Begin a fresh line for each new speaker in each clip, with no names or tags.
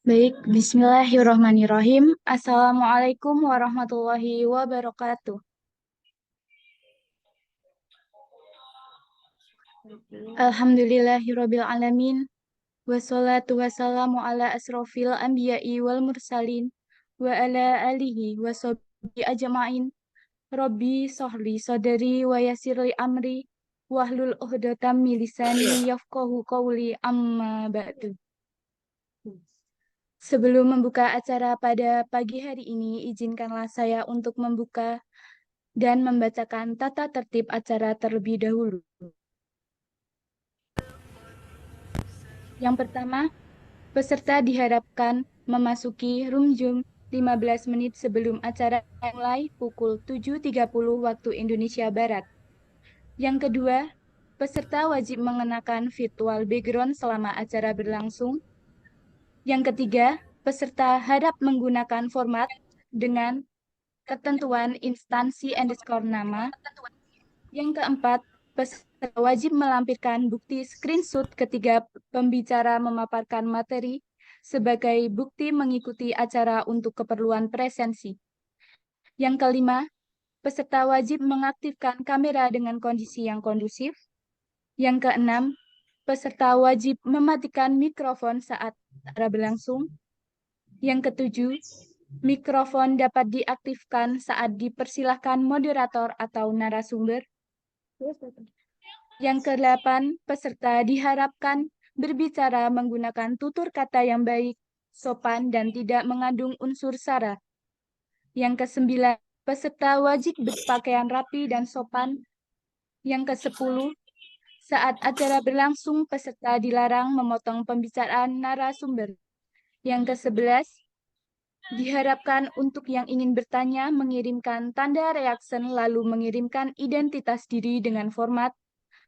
Baik, bismillahirrahmanirrahim. Assalamualaikum warahmatullahi wabarakatuh. Alhamdulillahirabbil alamin. Wassalatu wassalamu ala asrofil anbiya'i wal mursalin wa ala alihi wa sahbihi ajma'in. Rabbi sohli sadari wa yasirli amri wahlul uqdatam min lisani yafqahu qawli amma ba'du. Sebelum membuka acara pada pagi hari ini, izinkanlah saya untuk membuka dan membacakan tata tertib acara terlebih dahulu. Yang pertama, peserta diharapkan memasuki room Zoom 15 menit sebelum acara mulai pukul 7.30 waktu Indonesia Barat. Yang kedua, peserta wajib mengenakan virtual background selama acara berlangsung. Yang ketiga, peserta harap menggunakan format dengan ketentuan instansi underscore nama. Yang keempat, peserta wajib melampirkan bukti screenshot ketika pembicara memaparkan materi sebagai bukti mengikuti acara untuk keperluan presensi. Yang kelima, peserta wajib mengaktifkan kamera dengan kondisi yang kondusif. Yang keenam, peserta wajib mematikan mikrofon saat acara berlangsung. Yang ketujuh, mikrofon dapat diaktifkan saat dipersilahkan moderator atau narasumber. Yang kedelapan, peserta diharapkan berbicara menggunakan tutur kata yang baik, sopan, dan tidak mengandung unsur sara. Yang kesembilan, peserta wajib berpakaian rapi dan sopan. Yang kesepuluh, saat acara berlangsung, peserta dilarang memotong pembicaraan narasumber. Yang kesebelas, diharapkan untuk yang ingin bertanya mengirimkan tanda reaction lalu mengirimkan identitas diri dengan format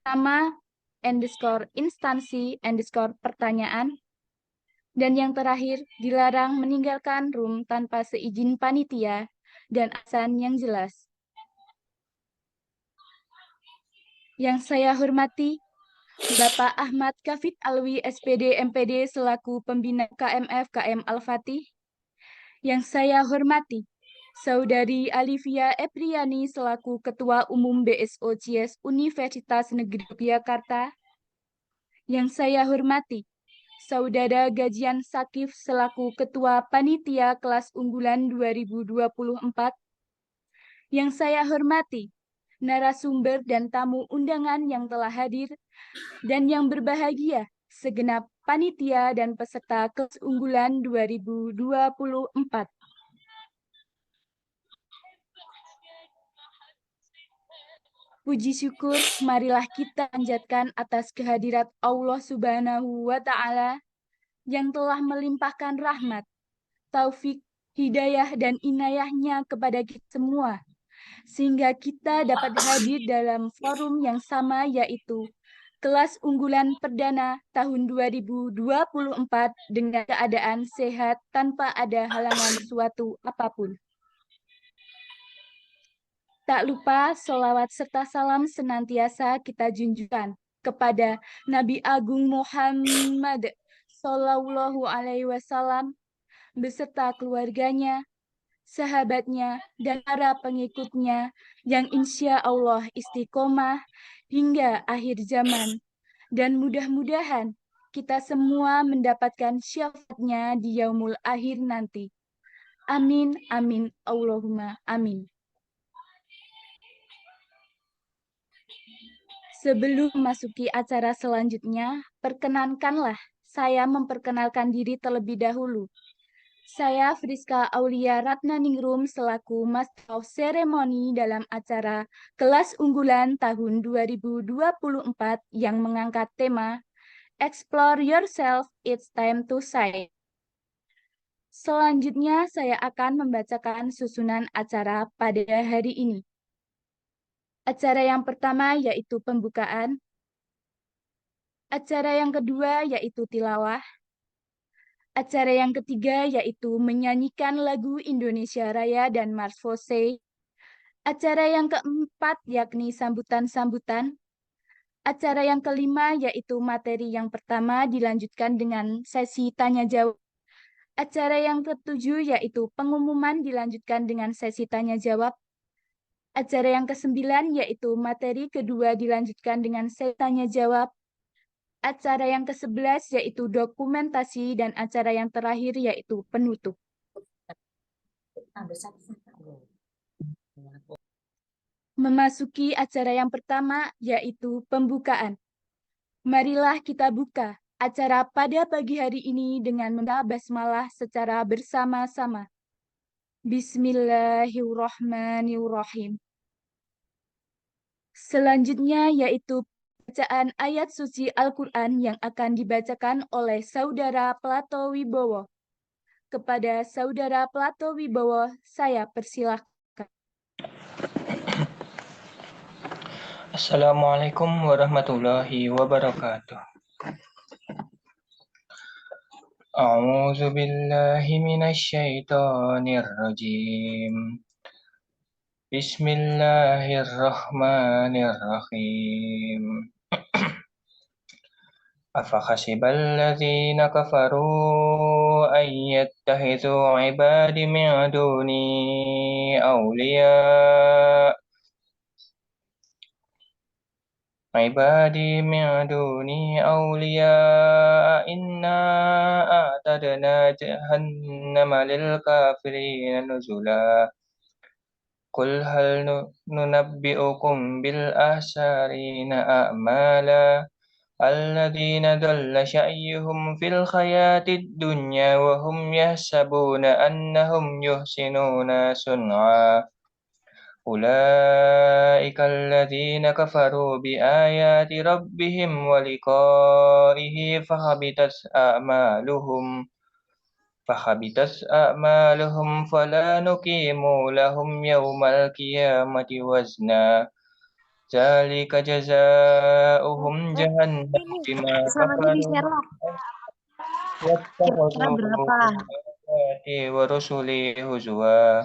nama underscore instansi underscore pertanyaan. Dan yang terakhir, dilarang meninggalkan room tanpa seizin panitia dan alasan yang jelas. Yang saya hormati, Bapak Ahmad Kafid Alwi SPD MPD selaku pembina KMF KM Al-Fatih. Yang saya hormati, Saudari Alivia Epriani selaku Ketua Umum BSO CIES Universitas Negeri Yogyakarta. Yang saya hormati, Saudara Gajian Sakif selaku Ketua Panitia Kelas Unggulan 2024. Yang saya hormati, narasumber dan tamu undangan yang telah hadir, dan yang berbahagia, segenap panitia dan peserta Kelas Unggulan 2024. Puji syukur, marilah kita panjatkan atas kehadirat Allah Subhanahu wa Ta'ala yang telah melimpahkan rahmat, taufik, hidayah, dan inayahnya kepada kita semua, sehingga kita dapat hadir dalam forum yang sama, yaitu Kelas Unggulan Perdana tahun 2024 dengan keadaan sehat tanpa ada halangan suatu apapun. Tak lupa, sholawat serta salam senantiasa kita junjukkan kepada Nabi Agung Muhammad Sallallahu Alaihi Wasallam beserta keluarganya, sahabatnya, dan para pengikutnya yang insya Allah istiqomah hingga akhir zaman. Dan mudah-mudahan kita semua mendapatkan syafaatnya di yaumul akhir nanti. Amin, amin, Allahumma amin. Sebelum memasuki acara selanjutnya, perkenankanlah saya memperkenalkan diri terlebih dahulu. Saya Friska Aulia Ratnaningrum selaku Master of Ceremony dalam acara Kelas Unggulan tahun 2024 yang mengangkat tema Explore Yourself, It's Time to Shine. Selanjutnya saya akan membacakan susunan acara pada hari ini. Acara yang pertama yaitu pembukaan. Acara yang kedua yaitu tilawah. Acara yang ketiga yaitu menyanyikan lagu Indonesia Raya dan Mars Vose. Acara yang keempat yakni sambutan-sambutan. Acara yang kelima yaitu materi yang pertama dilanjutkan dengan sesi tanya-jawab. Acara yang ketujuh yaitu pengumuman dilanjutkan dengan sesi tanya-jawab. Acara yang kesembilan yaitu materi kedua dilanjutkan dengan sesi tanya-jawab. Acara yang ke-11 yaitu dokumentasi dan acara yang terakhir yaitu penutup. Memasuki acara yang pertama yaitu pembukaan. Marilah kita buka acara pada pagi hari ini dengan membaca basmalah secara bersama-sama. Bismillahirrahmanirrahim. Selanjutnya yaitu bacaan ayat suci Al-Quran yang akan dibacakan oleh Saudara Plato Wibowo. Kepada Saudara Plato Wibowo, saya persilahkan.
Assalamualaikum warahmatullahi wabarakatuh. A'udzu billahi minasy syaithanir rajim. Bismillahirrahmanirrahim. Afakhasibal ladzina kafaru an yattakhidhu ibadi min duni awliya عبادي من دوني أولياء إنا أعتدنا جهنم للكافرين نزلا قل هل ننبئكم بالأخسرين أعمالا الذين ضل سعيهم في الحياة الدنيا وهم يحسبون أنهم يحسنون صنعا أولئك الذين كفروا بآيات ربهم ولقائه فحبطت أعمالهم فلا نقيم لهم يوم القيامة وزنا ذلك جزاؤهم جهنم بما كفروا واتخذوا آياتي ورسلي هزوا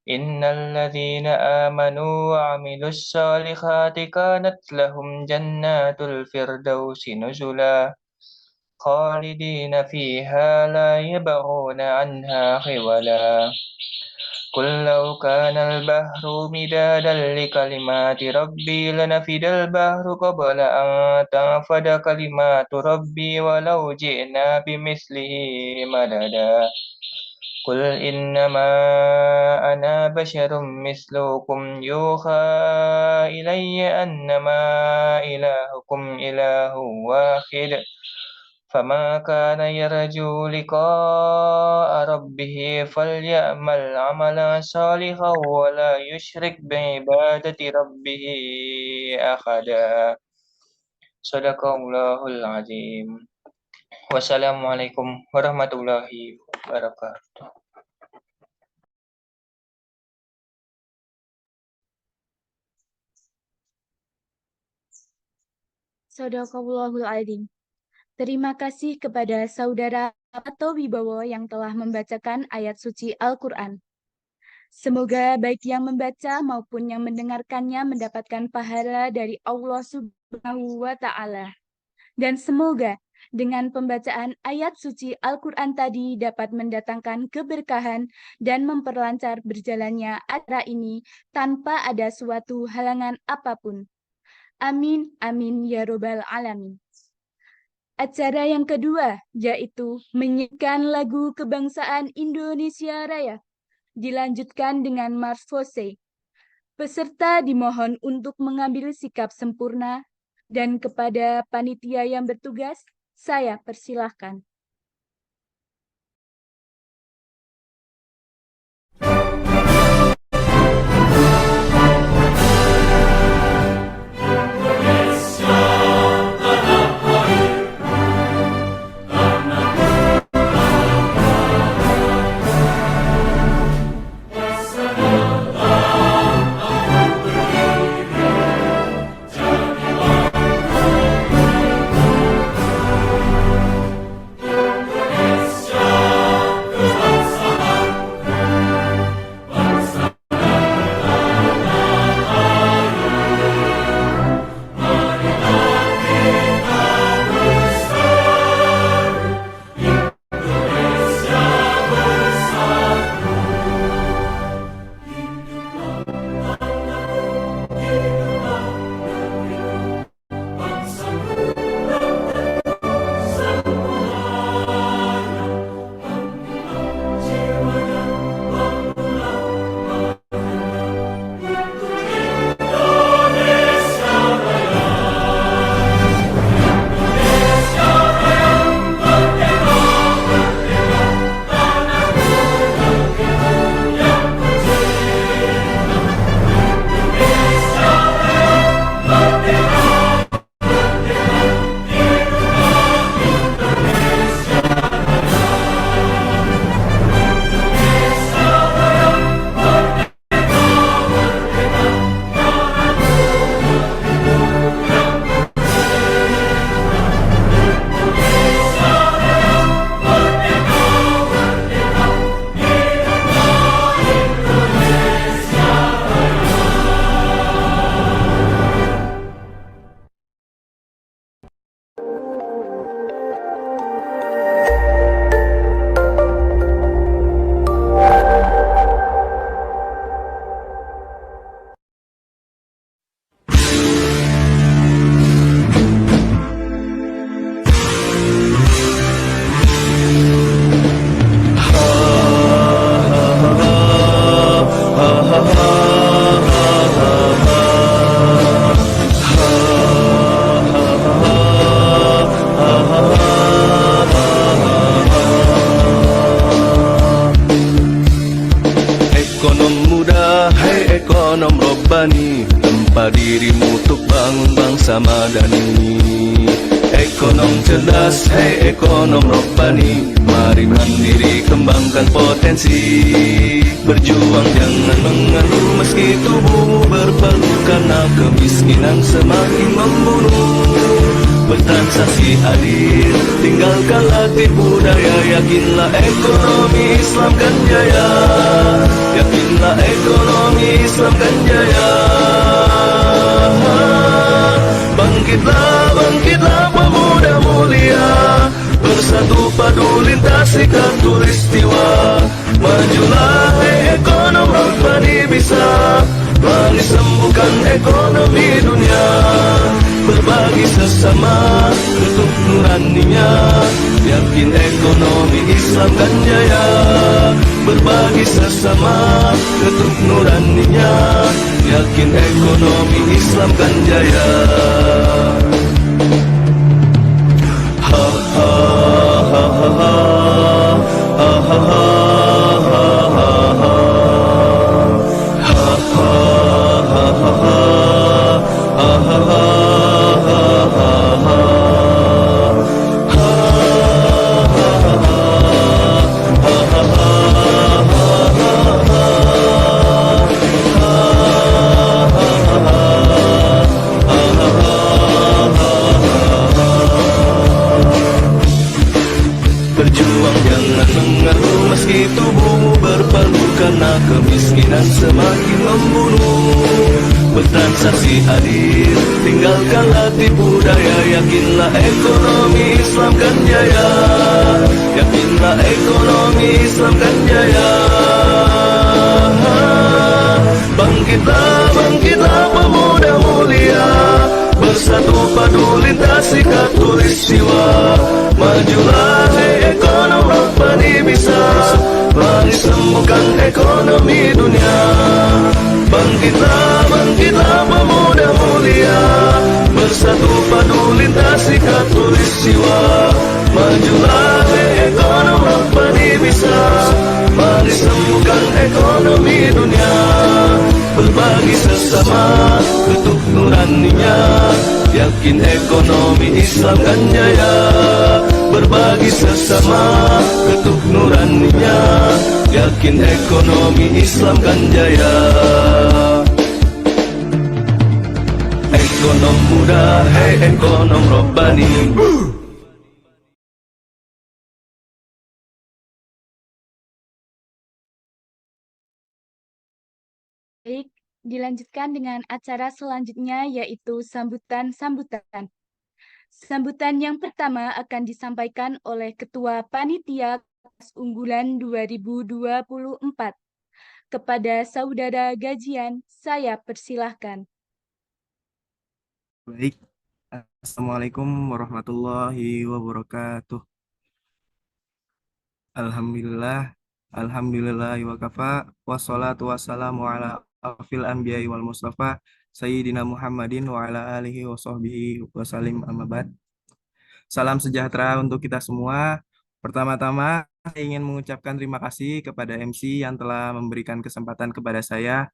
إن الذين آمنوا وعملوا الصالحات كانت لهم جنات الفردوس نزلا خالدين فيها لا يبغون عنها حولا قل لو كان البحر مدادا لكلمات ربي لنفد البحر قبل أن تنفد كلمات ربي ولو جئنا بمثله مددا قل إنما أنا بشر مثلكم يوحى إلي أنما إلهكم إله واحد فما كان يرجو لقاء ربه فليعمل عملا صالحا ولا يشرك بعبادة ربه أحدا صدق الله العظيم. Wassalamualaikum warahmatullahi wabarakatuh.
Shadaqallahul Adzim. Terima kasih kepada Saudara Plato Wibowo yang telah membacakan ayat suci Al-Quran. Semoga baik yang membaca maupun yang mendengarkannya mendapatkan pahala dari Allah Subhanahu wa Ta'ala. Dan semoga dengan pembacaan ayat suci Al-Quran tadi dapat mendatangkan keberkahan dan memperlancar berjalannya acara ini tanpa ada suatu halangan apapun. Amin, amin, ya robbal alamin. Acara yang kedua yaitu menyanyikan lagu kebangsaan Indonesia Raya, dilanjutkan dengan Mars Vose. Peserta dimohon untuk mengambil sikap sempurna dan kepada panitia yang bertugas, saya persilahkan.
Ekonom cerdas, hei ekonom robbani, mari mandiri kembangkan potensi. Berjuang jangan mengeluh meski tubuhmu berpeluh, karena kemiskinan semakin membunuh. Bertransaksi adil, tinggalkan latih budaya, yakinlah ekonomi Islam kan jaya. Yakinlah ekonomi Islam kan jaya. Bangkitlah, bangkitlah pemuda mulia, bersatu padu lintasi khatulistiwa. Majulah hei ekonom robbani, bisa mari sembuhkan ekonomi dunia. Berbagi sesama untuk nuraninya, yakin ekonomi Islam kan jaya. Berbagi sesama untuk nuraninya, yakin ekonomi Islam kan jaya. Ha ha ha ha ha ha ha ha. Berjuang jangan mengeluh meski tubuhmu berpeluh, karena kemiskinan semakin membunuh. Bertransaksi adil, tinggalkan latih budaya, yakinlah ekonomi Islam kan jaya. Yakinlah ekonomi Islam kan jaya. Bangkitlah, bangkitlah pemuda mulia, bersatu padu lintasi khatulistiwa. Majulah hei ekonom robbani, bisa mari sembuhkan ekonomi dunia. Bangkitlah, bangkitlah pemuda mulia, bersatu padu lintasi khatulistiwa. Majulah hei ekonom robbani, bisa mari sembuhkan ekonomi dunia. Berbagi sesama untuk nuraninya, yakin ekonomi Islam kan jaya. Berbagi sesama untuk nuraninya, yakin ekonomi Islam kan jaya. Ekonom muda, hei ekonom robbani.
Baik, dilanjutkan dengan acara selanjutnya yaitu sambutan-sambutan. Sambutan yang pertama akan disampaikan oleh Ketua Panitia Kelas Unggulan 2024. Kepada Saudara Gajian, saya persilahkan.
Baik, Assalamualaikum warahmatullahi wabarakatuh. Alhamdulillah, alhamdulillahi wa kafa, wassalatu wassalamu ala afil anbiya'i wal mustafa, Sayyidina Muhammadin wa ala alihi wa sahbihi wa salim amma ba'd. Salam sejahtera untuk kita semua. Pertama-tama, saya ingin mengucapkan terima kasih kepada MC yang telah memberikan kesempatan kepada saya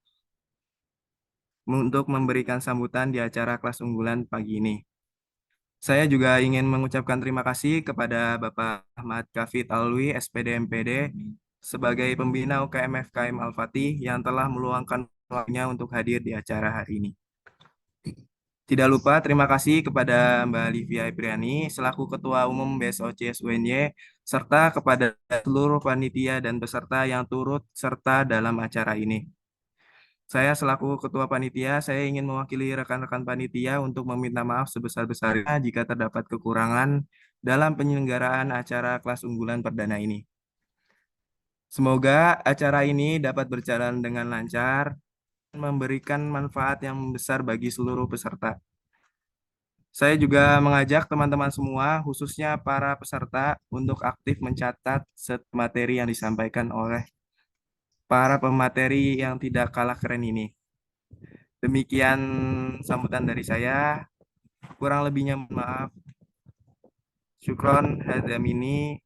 untuk memberikan sambutan di acara kelas unggulan pagi ini. Saya juga ingin mengucapkan terima kasih kepada Bapak Ahmad Kafid Alwi, SPD MPD, sebagai pembina UKM FKM Al-Fatih yang telah meluangkan waktunya untuk hadir di acara hari ini. Tidak lupa terima kasih kepada Mbak Livia Ipriani, selaku Ketua Umum BSOC UNY, serta kepada seluruh panitia dan peserta yang turut serta dalam acara ini. Saya selaku Ketua Panitia, saya ingin mewakili rekan-rekan panitia untuk meminta maaf sebesar-besarnya jika terdapat kekurangan dalam penyelenggaraan acara kelas unggulan perdana ini. Semoga acara ini dapat berjalan dengan lancar dan memberikan manfaat yang besar bagi seluruh peserta. Saya juga mengajak teman-teman semua, khususnya para peserta, untuk aktif mencatat setiap materi yang disampaikan oleh para pemateri yang tidak kalah keren ini. Demikian sambutan dari saya. Kurang lebihnya mohon maaf. Syukron hadamini.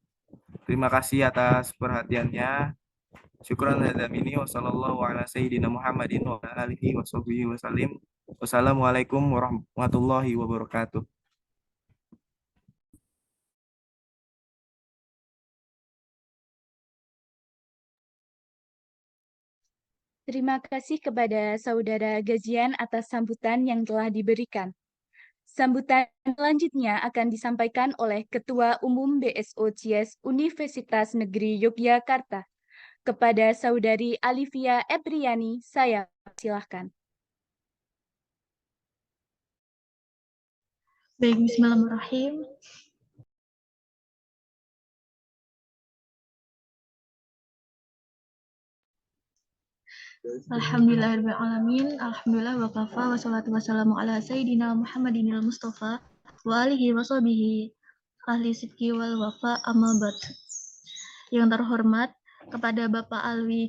Terima kasih atas perhatiannya. Syukron hadamini. Wassallallahu ala sayyidina Muhammadin wa ala alihi wa sahbihi wa salim. Wassalamualaikum warahmatullahi wabarakatuh.
Terima kasih kepada Saudara Gajian atas sambutan yang telah diberikan. Sambutan selanjutnya akan disampaikan oleh Ketua Umum BSO CIES Universitas Negeri Yogyakarta. Kepada Saudari Alivia Ebriani, saya silahkan.
Baik, bismillahirrahmanirrahim. Alhamdulillahirrahmanirrahim. Alhamdulillah wa kafa wa salatu wassalamu ala sayyidina Muhammadinil Mustafa wa alihi wa sahbihi ahli sidki wal wafa amma ba'd. Yang terhormat kepada Bapak Alwi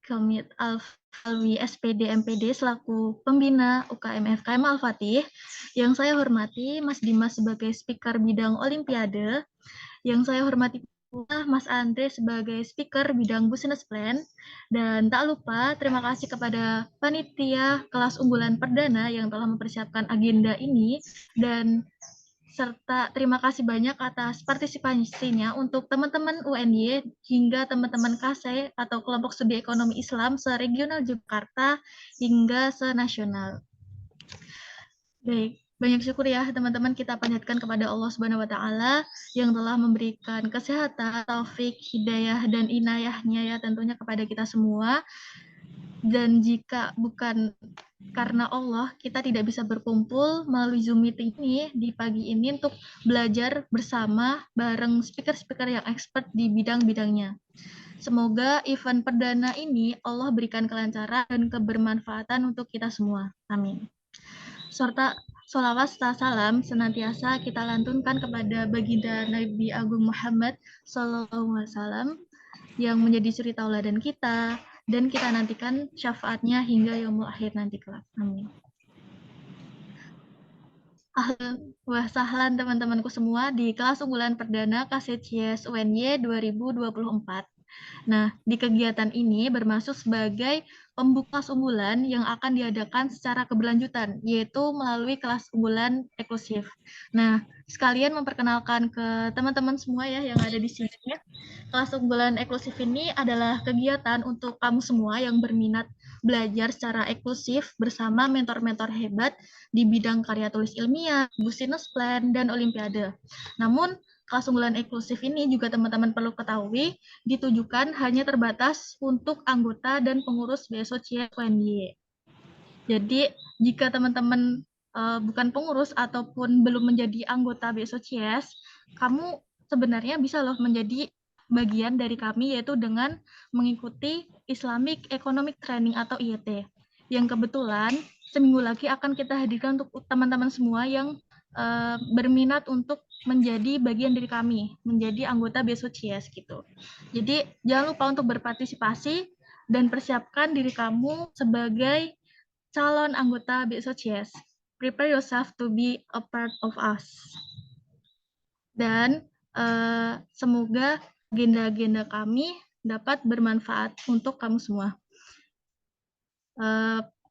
Kamit Alwi SPD MPD selaku pembina UKM FKM Al-Fatih. Yang saya hormati Mas Dimas sebagai speaker bidang Olimpiade. Yang saya hormati Mas Andre sebagai speaker bidang business plan, dan tak lupa terima kasih kepada panitia kelas unggulan perdana yang telah mempersiapkan agenda ini, dan serta terima kasih banyak atas partisipasinya untuk teman-teman UNY hingga teman-teman KASE atau kelompok studi ekonomi Islam se-regional Jakarta hingga se-nasional. Baik. Banyak syukur ya teman-teman, kita panjatkan kepada Allah Subhanahu wa taala yang telah memberikan kesehatan, taufik, hidayah dan inayahnya ya tentunya kepada kita semua. Dan jika bukan karena Allah, kita tidak bisa berkumpul melalui Zoom meeting ini di pagi ini untuk belajar bersama bareng speaker-speaker yang expert di bidang-bidangnya. Semoga event perdana ini Allah berikan kelancaran dan kebermanfaatan untuk kita semua. Amin. Serta sholawat serta salam senantiasa kita lantunkan kepada baginda Nabi Agung Muhammad SAW yang menjadi suri tauladan kita, dan kita nantikan syafaatnya hingga yaumul akhir nanti kelak. Amin. Ahlan wa sahlan teman-temanku semua di kelas unggulan perdana KASE CIES UNY 2024. Nah, di kegiatan ini bermaksud sebagai pembuka kelas unggulan yang akan diadakan secara keberlanjutan, yaitu melalui kelas unggulan eksklusif. Nah, sekalian memperkenalkan ke teman-teman semua ya yang ada di sini. Kelas unggulan eksklusif ini adalah kegiatan untuk kamu semua yang berminat belajar secara eksklusif bersama mentor-mentor hebat di bidang karya tulis ilmiah, business plan, dan olimpiade. Namun, kelas unggulan eksklusif ini juga teman-teman perlu ketahui ditujukan hanya terbatas untuk anggota dan pengurus BSO CIES UNY. Jadi jika teman-teman bukan pengurus ataupun belum menjadi anggota BSO CIES, kamu sebenarnya bisa loh menjadi bagian dari kami, yaitu dengan mengikuti Islamic Economic Training atau IET, yang kebetulan seminggu lagi akan kita hadirkan untuk teman-teman semua yang berminat untuk menjadi bagian dari kami, menjadi anggota BSO CIES gitu. Jadi jangan lupa untuk berpartisipasi dan persiapkan diri kamu sebagai calon anggota BSO CIES. Prepare yourself to be a part of us. Dan semoga agenda-agenda kami dapat bermanfaat untuk kamu semua.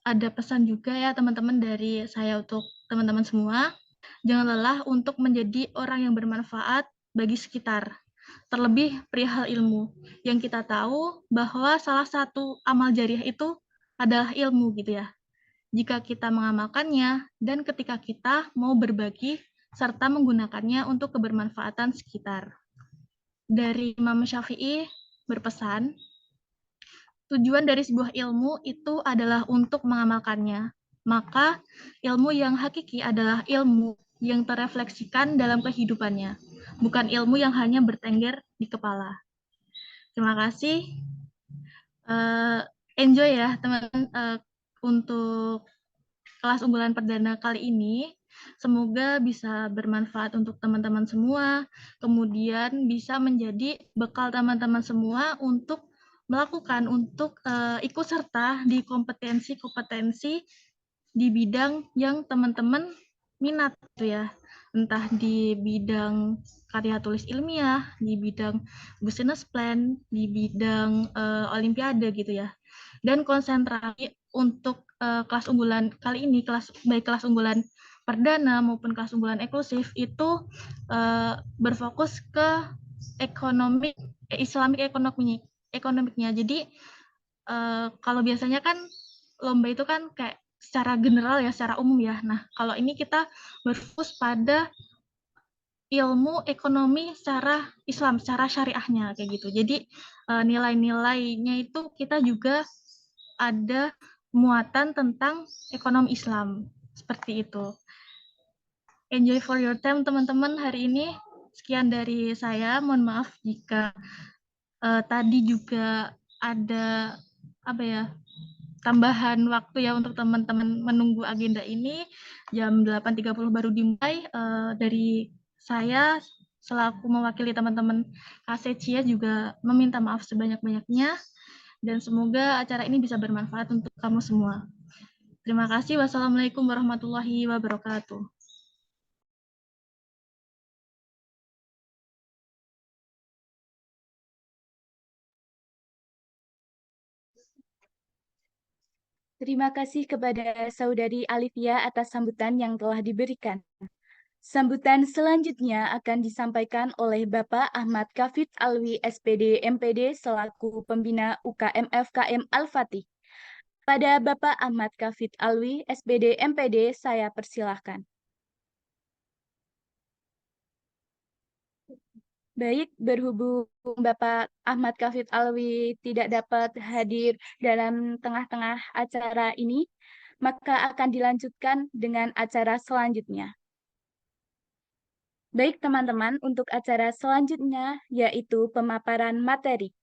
Ada pesan juga ya teman-teman dari saya untuk teman-teman semua. Jangan lelah untuk menjadi orang yang bermanfaat bagi sekitar. Terlebih perihal ilmu. Yang kita tahu bahwa salah satu amal jariah itu adalah ilmu gitu ya. Jika kita mengamalkannya dan ketika kita mau berbagi serta menggunakannya untuk kebermanfaatan sekitar. Dari Imam Syafi'i berpesan, tujuan dari sebuah ilmu itu adalah untuk mengamalkannya. Maka ilmu yang hakiki adalah ilmu yang terrefleksikan dalam kehidupannya, bukan ilmu yang hanya bertengger di kepala. Terima kasih. Enjoy ya teman-teman untuk kelas unggulan perdana kali ini. Semoga bisa bermanfaat untuk teman-teman semua, kemudian bisa menjadi bekal teman-teman semua untuk melakukan, untuk ikut serta di kompetensi-kompetensi di bidang yang teman-teman minat gitu ya. Entah di bidang karya tulis ilmiah, di bidang business plan, di bidang olimpiade gitu ya. Dan konsentrasi untuk kelas unggulan kali ini, baik kelas unggulan perdana maupun kelas unggulan eksklusif itu berfokus ke Islamic ekonomiknya. Jadi Kalau biasanya kan lomba itu kan kayak secara general ya, secara umum ya. Nah, kalau ini kita berfokus pada ilmu ekonomi secara Islam, secara syariahnya kayak gitu. Jadi nilai-nilainya itu kita juga ada muatan tentang ekonomi Islam seperti itu. Enjoy for your time teman-teman hari ini. Sekian dari saya. Mohon maaf jika tadi juga ada apa ya tambahan waktu ya untuk teman-teman menunggu agenda ini. Jam 8.30 baru dimulai. Dari saya selaku mewakili teman-teman KCCIA juga meminta maaf sebanyak-banyaknya dan semoga acara ini bisa bermanfaat untuk kamu semua. Terima kasih. Wassalamualaikum warahmatullahi wabarakatuh.
Terima kasih kepada Saudari Alivia atas sambutan yang telah diberikan. Sambutan selanjutnya akan disampaikan oleh Bapak Ahmad Kafid Alwi, SPD MPD selaku Pembina UKM FKM Al-Fatih. Pada Bapak Ahmad Kafid Alwi, SPD MPD, saya persilahkan. Baik, berhubung Bapak Ahmad Kafid Alwi tidak dapat hadir dalam tengah-tengah acara ini, maka akan dilanjutkan dengan acara selanjutnya. Baik teman-teman, untuk acara selanjutnya yaitu pemaparan materi.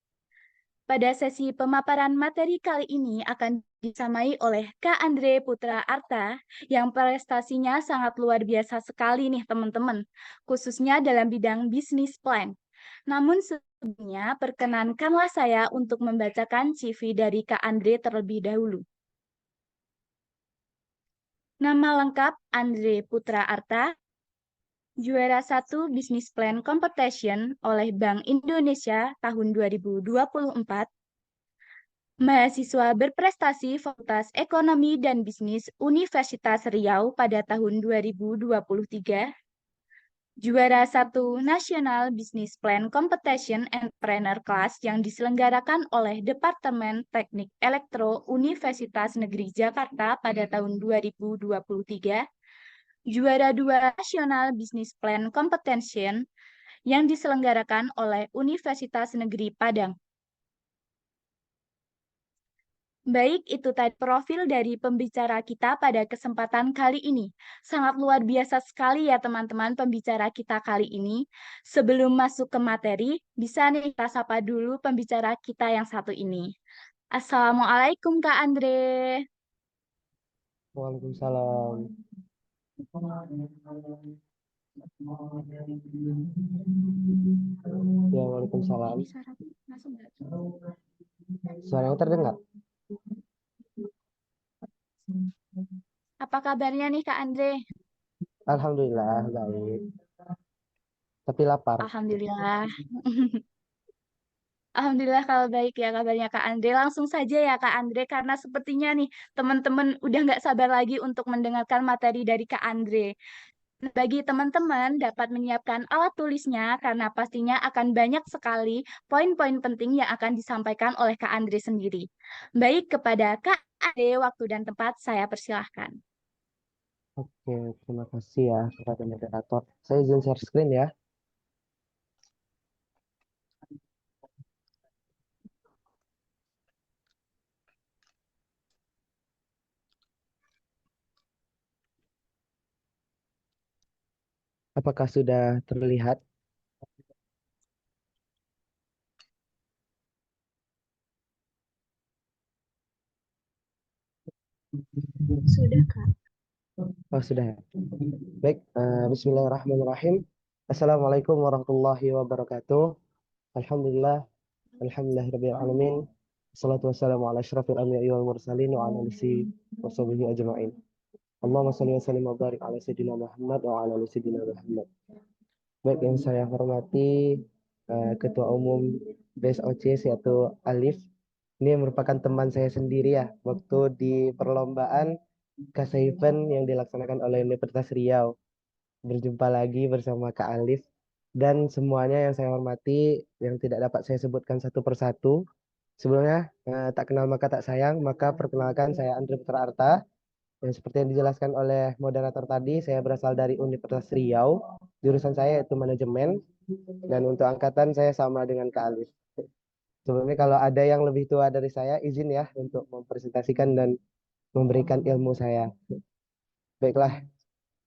Pada sesi pemaparan materi kali ini akan disamai oleh Kak Andre Putra Arta yang prestasinya sangat luar biasa sekali nih teman-teman, khususnya dalam bidang bisnis plan. Namun sebelumnya perkenankanlah saya untuk membacakan CV dari Kak Andre terlebih dahulu. Nama lengkap Andre Putra Arta, juara 1 Business Plan Competition oleh Bank Indonesia tahun 2024, mahasiswa berprestasi Fakultas Ekonomi dan Bisnis Universitas Riau pada tahun 2023, juara 1 National Business Plan Competition Entrepreneur Class yang diselenggarakan oleh Departemen Teknik Elektro Universitas Negeri Jakarta pada tahun 2023, juara 2 National Business Plan Competition yang diselenggarakan oleh Universitas Negeri Padang. Baik, itu tadi profil dari pembicara kita pada kesempatan kali ini. Sangat luar biasa sekali ya teman-teman pembicara kita kali ini. Sebelum masuk ke materi, bisa nih kita sapa dulu pembicara kita yang satu ini. Assalamualaikum Kak Andre.
Waalaikumsalam. Ya, waalaikumsalam. Suaranya terdengar?
Apa kabarnya nih Kak Andre?
Alhamdulillah, baik. Tapi lapar.
Alhamdulillah. Alhamdulillah kalau baik ya kabarnya Kak Andre. Langsung saja ya Kak Andre, karena sepertinya nih teman-teman udah nggak sabar lagi untuk mendengarkan materi dari Kak Andre. Bagi teman-teman dapat menyiapkan alat tulisnya karena pastinya akan banyak sekali poin-poin penting yang akan disampaikan oleh Kak Andre sendiri. Baik, kepada Kak Andre, waktu dan tempat saya persilahkan.
Oke, terima kasih ya kepada moderator. Saya izin share screen ya. Apakah sudah terlihat?
Sudah, Kak.
Oh, sudah ya. Baik, bismillahirrahmanirrahim. Assalamualaikum warahmatullahi wabarakatuh. Alhamdulillah, alhamdulillahirabbil alamin. Wassalatu wassalamu ala asyrafil anbiya'i wal mursalin wa ala alihi washabihi ajma'in. Allahumma shalli wa sallim wa barik ala sayyidina Muhammad wa ala ali sayyidina Muhammad. Baik, yang saya hormati Ketua Umum BSOC yaitu Alif. Ini merupakan teman saya sendiri ya, waktu di perlombaan KASA Event yang dilaksanakan oleh Universitas Riau. Berjumpa lagi bersama Kak Alif dan semuanya yang saya hormati yang tidak dapat saya sebutkan satu persatu. Sebelumnya, tak kenal maka tak sayang, maka perkenalkan saya Andre Putra Arta. Dan seperti yang dijelaskan oleh moderator tadi, saya berasal dari Universitas Riau. Jurusan saya yaitu manajemen. Dan untuk angkatan saya sama dengan Kak Alif. Sebelumnya kalau ada yang lebih tua dari saya, izin ya untuk mempresentasikan dan memberikan ilmu saya. Baiklah,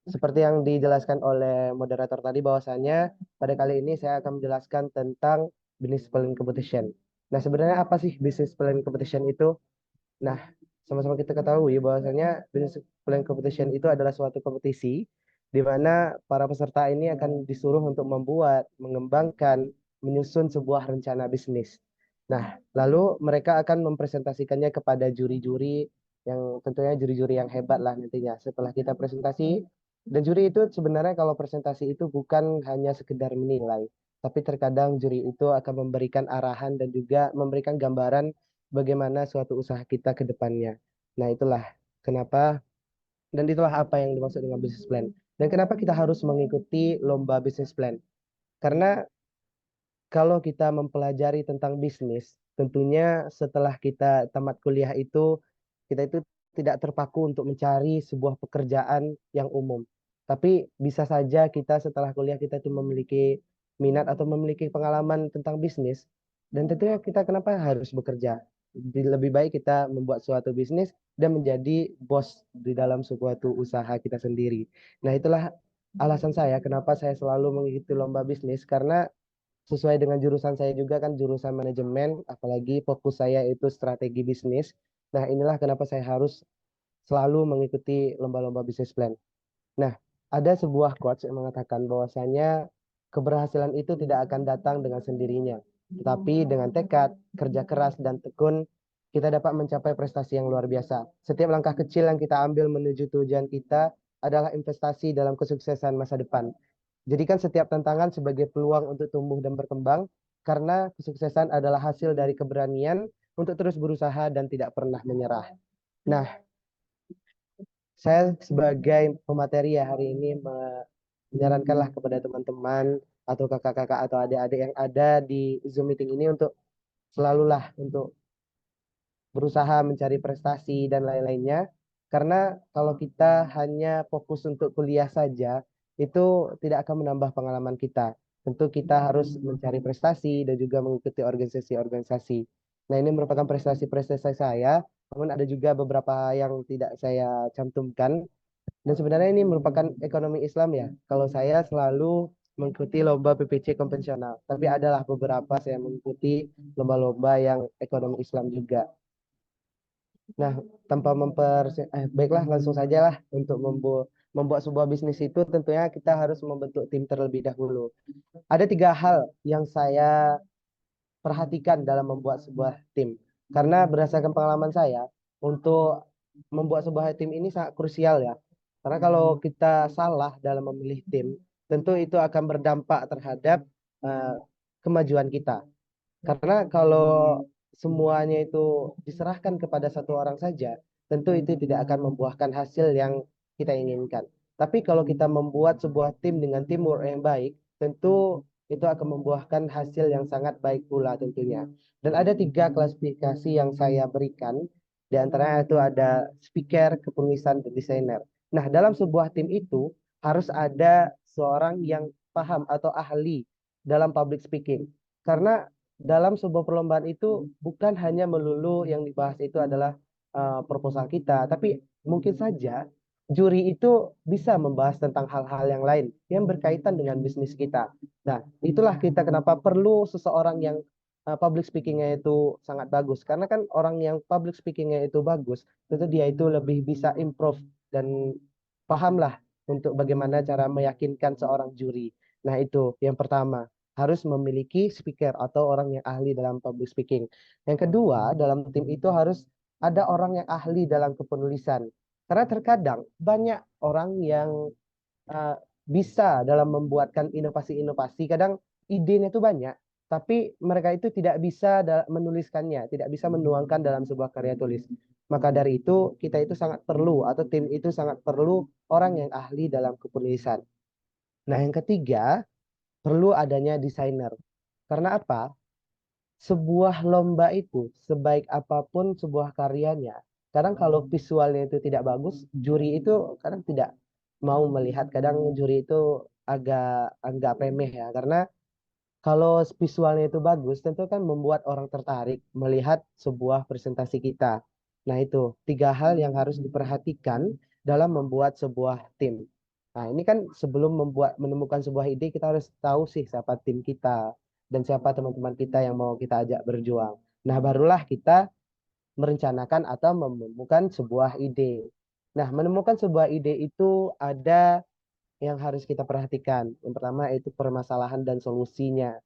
seperti yang dijelaskan oleh moderator tadi bahwasanya pada kali ini saya akan menjelaskan tentang business plan competition. Nah, sebenarnya apa sih business plan competition itu? Nah, sama-sama kita ketahui bahwasanya business plan competition itu adalah suatu kompetisi di mana para peserta ini akan disuruh untuk membuat, mengembangkan, menyusun sebuah rencana bisnis. Nah, lalu mereka akan mempresentasikannya kepada juri-juri yang tentunya juri-juri yang hebat lah nantinya setelah kita presentasi. Dan juri itu sebenarnya kalau presentasi itu bukan hanya sekedar menilai, tapi terkadang juri itu akan memberikan arahan dan juga memberikan gambaran bagaimana suatu usaha kita ke depannya. Nah, itulah kenapa dan itulah apa yang dimaksud dengan business plan. Dan kenapa kita harus mengikuti lomba business plan? Karena kalau kita mempelajari tentang bisnis, tentunya setelah kita tamat kuliah itu, kita itu tidak terpaku untuk mencari sebuah pekerjaan yang umum. Tapi bisa saja kita setelah kuliah kita itu memiliki minat atau memiliki pengalaman tentang bisnis. Dan tentunya kita kenapa harus bekerja? Lebih baik kita membuat suatu bisnis dan menjadi bos di dalam suatu usaha kita sendiri. Nah, itulah alasan saya kenapa saya selalu mengikuti lomba bisnis karena sesuai dengan jurusan saya juga kan jurusan manajemen, apalagi fokus saya itu strategi bisnis. Nah, inilah kenapa saya harus selalu mengikuti lomba-lomba bisnis plan. Nah, ada sebuah quotes yang mengatakan bahwasanya keberhasilan itu tidak akan datang dengan sendirinya, tetapi dengan tekad, kerja keras, dan tekun, kita dapat mencapai prestasi yang luar biasa. Setiap langkah kecil yang kita ambil menuju tujuan kita adalah investasi dalam kesuksesan masa depan. Jadikan setiap tantangan sebagai peluang untuk tumbuh dan berkembang, karena kesuksesan adalah hasil dari keberanian untuk terus berusaha dan tidak pernah menyerah. Nah, saya sebagai pemateri ya hari ini menyarankanlah kepada teman-teman atau kakak-kakak atau adik-adik yang ada di Zoom meeting ini untuk selalulah untuk berusaha mencari prestasi dan lain-lainnya. Karena kalau kita hanya fokus untuk kuliah saja, itu tidak akan menambah pengalaman kita. Tentu kita harus mencari prestasi dan juga mengikuti organisasi-organisasi. Nah, ini merupakan prestasi-prestasi saya, namun ada juga beberapa yang tidak saya cantumkan. Dan sebenarnya ini merupakan ekonomi Islam ya. Kalau saya selalu mengikuti lomba PPC konvensional, tapi adalah beberapa saya mengikuti lomba-lomba yang ekonomi Islam juga. Nah, tanpa baiklah langsung saja lah untuk membuat sebuah bisnis itu tentunya kita harus membentuk tim terlebih dahulu. Ada 3 hal yang saya perhatikan dalam membuat sebuah tim. Karena berdasarkan pengalaman saya, untuk membuat sebuah tim ini sangat krusial ya. Karena kalau kita salah dalam memilih tim, tentu itu akan berdampak terhadap uh, kemajuan kita. Karena kalau semuanya itu diserahkan kepada satu orang saja, tentu itu tidak akan membuahkan hasil yang kita inginkan. Tapi kalau kita membuat sebuah tim dengan teamwork yang baik, tentu itu akan membuahkan hasil yang sangat baik pula tentunya. Dan ada 3 klasifikasi yang saya berikan, di antaranya itu ada speaker, kepenulisan, dan desainer. Nah, dalam sebuah tim itu harus ada seorang yang paham atau ahli dalam public speaking. Karena dalam sebuah perlombaan itu bukan hanya melulu yang dibahas itu adalah proposal kita, tapi mungkin saja juri itu bisa membahas tentang hal-hal yang lain yang berkaitan dengan bisnis kita. Nah, itulah kita kenapa perlu seseorang yang public speakingnya itu sangat bagus. Karena kan orang yang public speakingnya itu bagus, tentu dia itu lebih bisa improve dan pahamlah untuk bagaimana cara meyakinkan seorang juri. Nah, itu yang pertama harus memiliki speaker atau orang yang ahli dalam public speaking. Yang kedua, dalam tim itu harus ada orang yang ahli dalam kepenulisan. Karena terkadang banyak orang yang uh, bisa dalam membuatkan inovasi-inovasi. Kadang idenya itu banyak, tapi mereka itu tidak bisa menuliskannya, tidak bisa menuangkan dalam sebuah karya tulis. Maka dari itu, kita itu sangat perlu, atau tim itu sangat perlu orang yang ahli dalam kepenulisan. Nah, yang ketiga, perlu adanya desainer. Karena apa? sebuah lomba itu sebaik apapun sebuah karyanya, kadang kalau visualnya itu tidak bagus, juri itu kadang tidak mau melihat. Kadang juri itu agak anggap remeh ya, karena kalau visualnya itu bagus, tentu kan membuat orang tertarik melihat sebuah presentasi kita. Nah, itu tiga hal yang harus diperhatikan dalam membuat sebuah tim. Nah, ini kan sebelum menemukan sebuah ide, kita harus tahu sih siapa tim kita dan siapa teman-teman kita yang mau kita ajak berjuang. Nah, barulah kita merencanakan atau menemukan sebuah ide. Nah, menemukan sebuah ide itu ada yang harus kita perhatikan. Yang pertama itu permasalahan dan solusinya.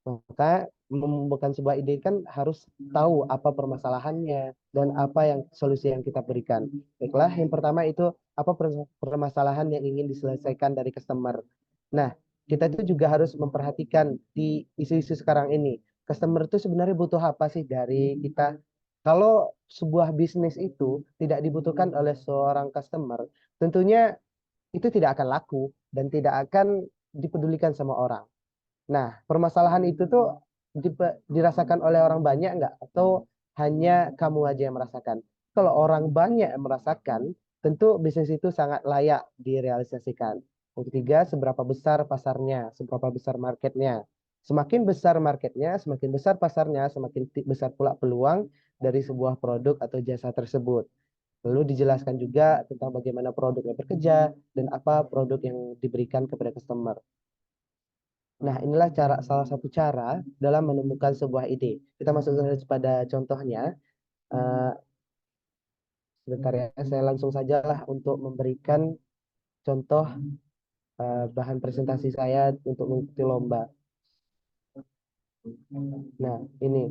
Maka menemukan sebuah ide kan harus tahu apa permasalahannya dan apa yang solusi yang kita berikan. Baiklah, yang pertama itu apa permasalahan yang ingin diselesaikan dari customer. Nah, kita itu juga harus memperhatikan di isu-isu sekarang ini. Customer itu sebenarnya butuh apa sih dari kita? Kalau sebuah bisnis itu tidak dibutuhkan oleh seorang customer, tentunya itu tidak akan laku dan tidak akan dipedulikan sama orang. Nah, permasalahan itu tuh dirasakan oleh orang banyak nggak? Atau hanya kamu aja yang merasakan? Kalau orang banyak yang merasakan, tentu bisnis itu sangat layak direalisasikan. Yang ketiga, seberapa besar pasarnya, seberapa besar marketnya. Semakin besar marketnya, semakin besar pasarnya, semakin besar pula peluang dari sebuah produk atau jasa tersebut. Lalu dijelaskan juga tentang bagaimana produknya bekerja dan apa produk yang diberikan kepada customer. Nah, inilah salah satu cara dalam menemukan sebuah ide. Kita masuk pada contohnya. Eh, Sebentar ya, saya langsung saja lah untuk memberikan contoh bahan presentasi saya untuk mengikuti lomba. Nah, ini.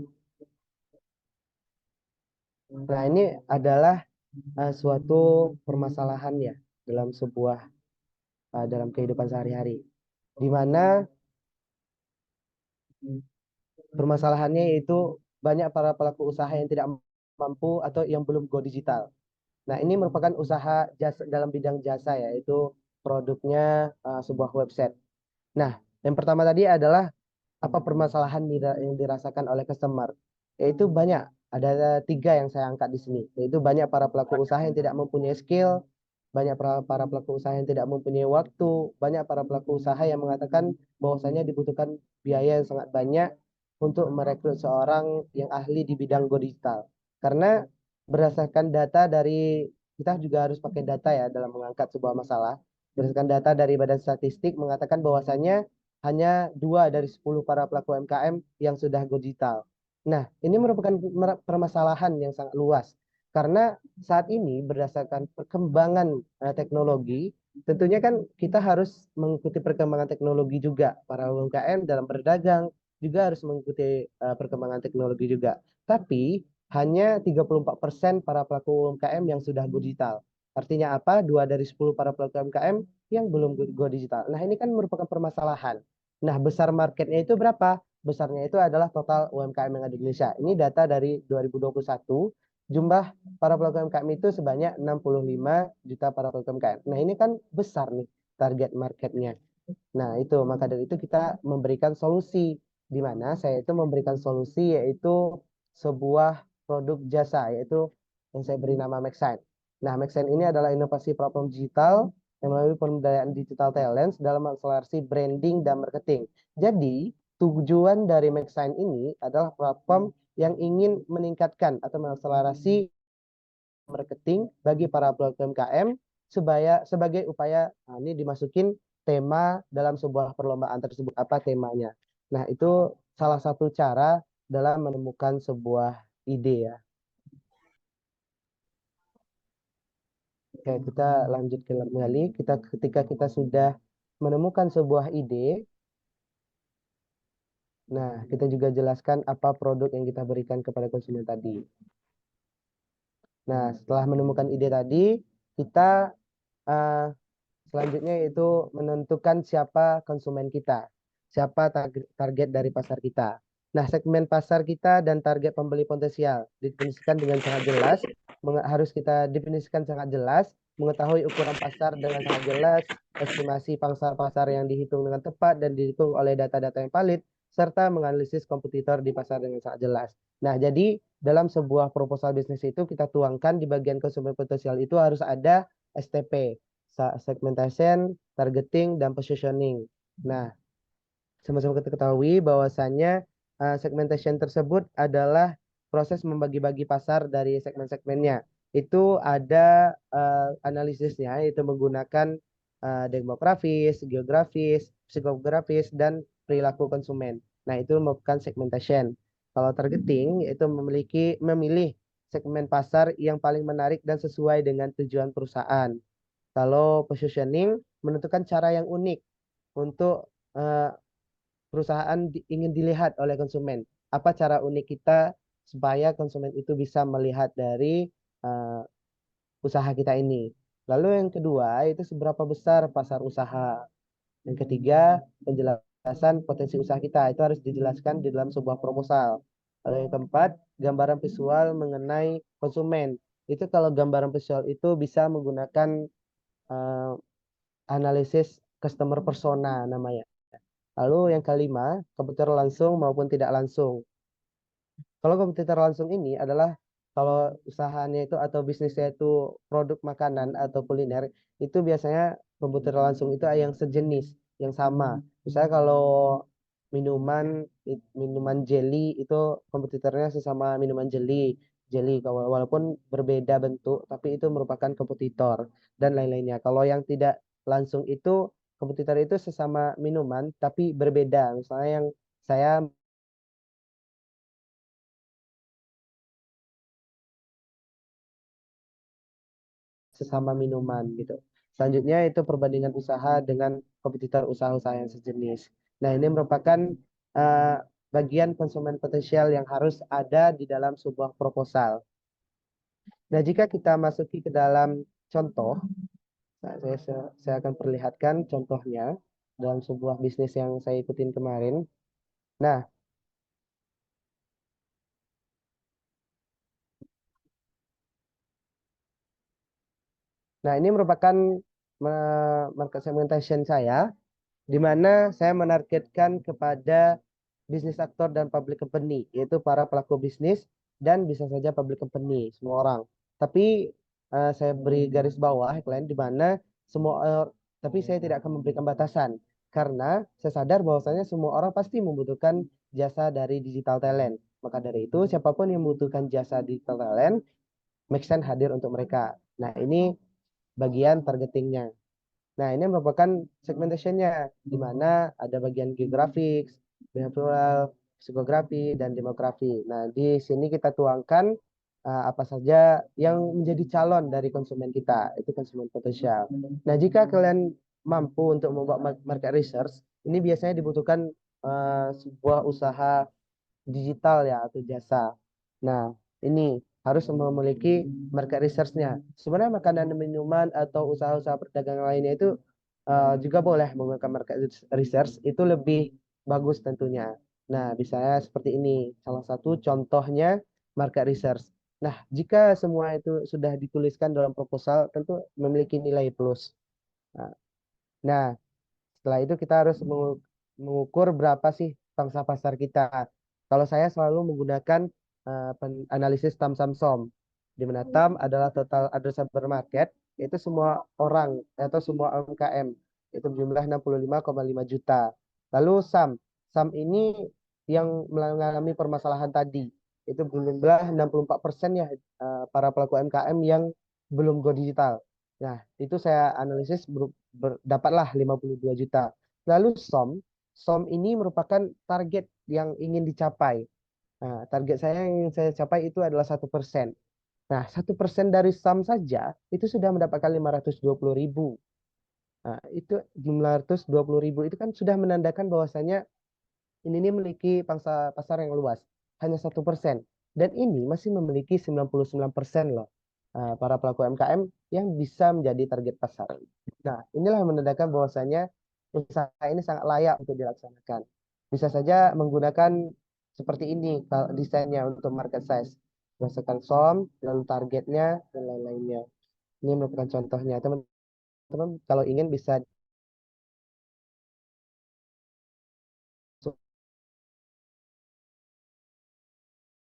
Nah, ini adalah suatu permasalahan ya dalam dalam kehidupan sehari-hari, di mana permasalahannya yaitu banyak para pelaku usaha yang tidak mampu atau yang belum go digital. Nah, ini merupakan usaha jasa dalam bidang jasa ya, yaitu produknya sebuah website. Nah, yang pertama tadi adalah apa permasalahan yang dirasakan oleh customer. Yaitu banyak, ada tiga yang saya angkat di sini. Yaitu banyak para pelaku usaha yang tidak mempunyai skill, banyak para pelaku usaha yang tidak mempunyai waktu, banyak para pelaku usaha yang mengatakan bahwasanya dibutuhkan biaya yang sangat banyak untuk merekrut seorang yang ahli di bidang go digital. Karena berdasarkan data dari, kita juga harus pakai data ya dalam mengangkat sebuah masalah. Berdasarkan data dari Badan Statistik mengatakan bahwasanya hanya 2 dari 10 para pelaku UMKM yang sudah go digital. Nah, ini merupakan permasalahan yang sangat luas. Karena saat ini berdasarkan perkembangan teknologi, tentunya kan kita harus mengikuti perkembangan teknologi juga. Para UMKM dalam berdagang juga harus mengikuti perkembangan teknologi juga. Tapi hanya 34% para pelaku UMKM yang sudah go digital. Artinya apa? 2 dari 10 para pelaku UMKM yang belum go digital. Nah, ini kan merupakan permasalahan. Nah, besar marketnya itu berapa? Besarnya itu adalah total UMKM yang ada di Indonesia. Ini data dari 2021. Jumlah para pelaku UMKM itu sebanyak 65 juta para pelaku UMKM. Nah, ini kan besar nih target marketnya. Nah, itu maka dari itu kita memberikan solusi, di mana saya itu memberikan solusi yaitu sebuah produk jasa, yaitu yang saya beri nama Maxsign. Nah, Maxsign ini adalah inovasi platform digital yang melalui pemberdayaan digital talents dalam akselerasi branding dan marketing. Jadi, tujuan dari Maxsign ini adalah platform yang ingin meningkatkan atau mengakselerasi marketing bagi para pelaku UMKM sebagai upaya, nah ini dimasukin tema dalam sebuah perlombaan tersebut, apa temanya. Nah, itu salah satu cara dalam menemukan sebuah ide ya. Oke, kita lanjut kembali. Ketika kita sudah menemukan sebuah ide, nah kita juga jelaskan apa produk yang kita berikan kepada konsumen tadi. Nah, setelah menemukan ide tadi, kita selanjutnya yaitu menentukan siapa konsumen kita, siapa target dari pasar kita. Nah, segmen pasar kita dan target pembeli potensial didefinisikan dengan sangat jelas, harus kita definisikan sangat jelas, mengetahui ukuran pasar dengan sangat jelas, estimasi pangsa pasar yang dihitung dengan tepat dan dihitung oleh data-data yang valid, serta menganalisis kompetitor di pasar dengan sangat jelas. Nah, jadi dalam sebuah proposal bisnis itu kita tuangkan di bagian konsumen potensial itu harus ada STP, segmentation, targeting, dan positioning. Nah, sama-sama kita ketahui bahwasannya segmentation tersebut adalah proses membagi-bagi pasar dari segmen-segmennya. Itu ada analisisnya, itu menggunakan demografis, geografis, psikografis, dan perilaku konsumen. Nah, itu merupakan segmentation. Kalau targeting, itu memilih segmen pasar yang paling menarik dan sesuai dengan tujuan perusahaan. Kalau positioning, menentukan cara yang unik untuk perusahaan ingin dilihat oleh konsumen. Apa cara unik kita supaya konsumen itu bisa melihat dari uh, usaha kita ini. Lalu yang kedua itu seberapa besar pasar usaha. Yang ketiga, penjelasan potensi usaha kita itu harus dijelaskan di dalam sebuah proposal. Lalu yang keempat, gambaran visual mengenai konsumen. Itu kalau gambaran visual itu bisa menggunakan uh, analisis customer persona namanya. Lalu yang kelima, komputer langsung maupun tidak langsung. Kalau komputer langsung ini adalah kalau usahanya itu atau bisnisnya itu produk makanan atau kuliner, itu biasanya komputer langsung itu yang sejenis, yang sama. Misalnya kalau minuman jelly itu kompetitornya sesama minuman jelly, walaupun berbeda bentuk, tapi itu merupakan kompetitor dan lain-lainnya. Kalau yang tidak langsung itu kompetitor itu sesama minuman tapi berbeda. Misalnya yang saya sesama minuman gitu. Selanjutnya itu perbandingan usaha dengan kompetitor usaha-usaha yang sejenis. Nah, ini merupakan uh, bagian konsumen potensial yang harus ada di dalam sebuah proposal. Nah, jika kita masuki ke dalam contoh, nah, saya akan perlihatkan contohnya dalam sebuah bisnis yang saya ikutin kemarin. Nah, ini merupakan market segmentation saya, di mana saya menargetkan kepada bisnis aktor dan public company, yaitu para pelaku bisnis dan bisa saja public company, semua orang. Tapi saya beri garis bawah kalian di mana tapi saya tidak akan memberikan batasan karena saya sadar bahwasanya semua orang pasti membutuhkan jasa dari digital talent. Maka dari itu siapapun yang membutuhkan jasa digital talent, make sense hadir untuk mereka. Nah, ini bagian targetingnya. Nah, ini merupakan segmentationnya, di mana ada bagian geografik, behavioral, psikografi, dan demografi. Nah, di sini kita tuangkan apa saja yang menjadi calon dari konsumen kita, itu konsumen potensial. Nah, jika kalian mampu untuk membuat market research, ini biasanya dibutuhkan sebuah usaha digital ya atau jasa. Nah, ini harus memiliki market research-nya. Sebenarnya makanan dan minuman atau usaha-usaha perdagangan lainnya itu juga boleh menggunakan market research, itu lebih bagus tentunya. Nah, bisa seperti ini. Salah satu contohnya market research. Nah, jika semua itu sudah dituliskan dalam proposal, tentu memiliki nilai plus. Nah, setelah itu kita harus mengukur berapa sih pangsa pasar kita. Kalau saya selalu menggunakan analisis TAM SAM di mana TAM adalah total addressable market, itu semua orang atau semua UMKM, itu berjumlah 65,5 juta. Lalu SAM ini yang mengalami permasalahan tadi, itu berjumlah 64% ya para pelaku UMKM yang belum go digital. Nah, itu saya analisis dapatlah 52 juta. Lalu SOM ini merupakan target yang ingin dicapai. Nah, target saya yang saya capai itu adalah 1%. Nah, 1% dari SOM saja itu sudah mendapatkan 520.000. Nah, itu jumlah 520.000 itu kan sudah menandakan bahwasanya ini memiliki pangsa pasar yang luas. Hanya 1%. Dan ini masih memiliki 99% loh para pelaku UMKM yang bisa menjadi target pasar. Nah, inilah yang menandakan bahwasanya usaha ini sangat layak untuk dilaksanakan. Bisa saja menggunakan seperti ini kalau desainnya untuk market size. Berdasarkan SOM, lalu targetnya, dan lain-lainnya. Ini merupakan contohnya. Teman-teman kalau ingin bisa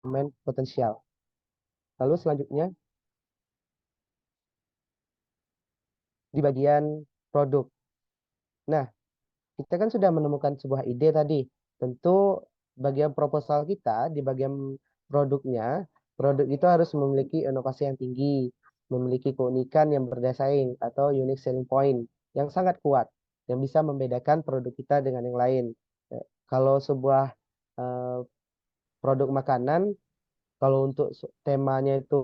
konsumen potensial. Lalu selanjutnya di bagian produk. Nah, kita kan sudah menemukan sebuah ide tadi. Tentu bagian proposal kita di bagian produknya, produk itu harus memiliki inovasi yang tinggi, memiliki keunikan yang bersaing atau unique selling point yang sangat kuat, yang bisa membedakan produk kita dengan yang lain. Kalau sebuah eh, produk makanan, kalau untuk temanya itu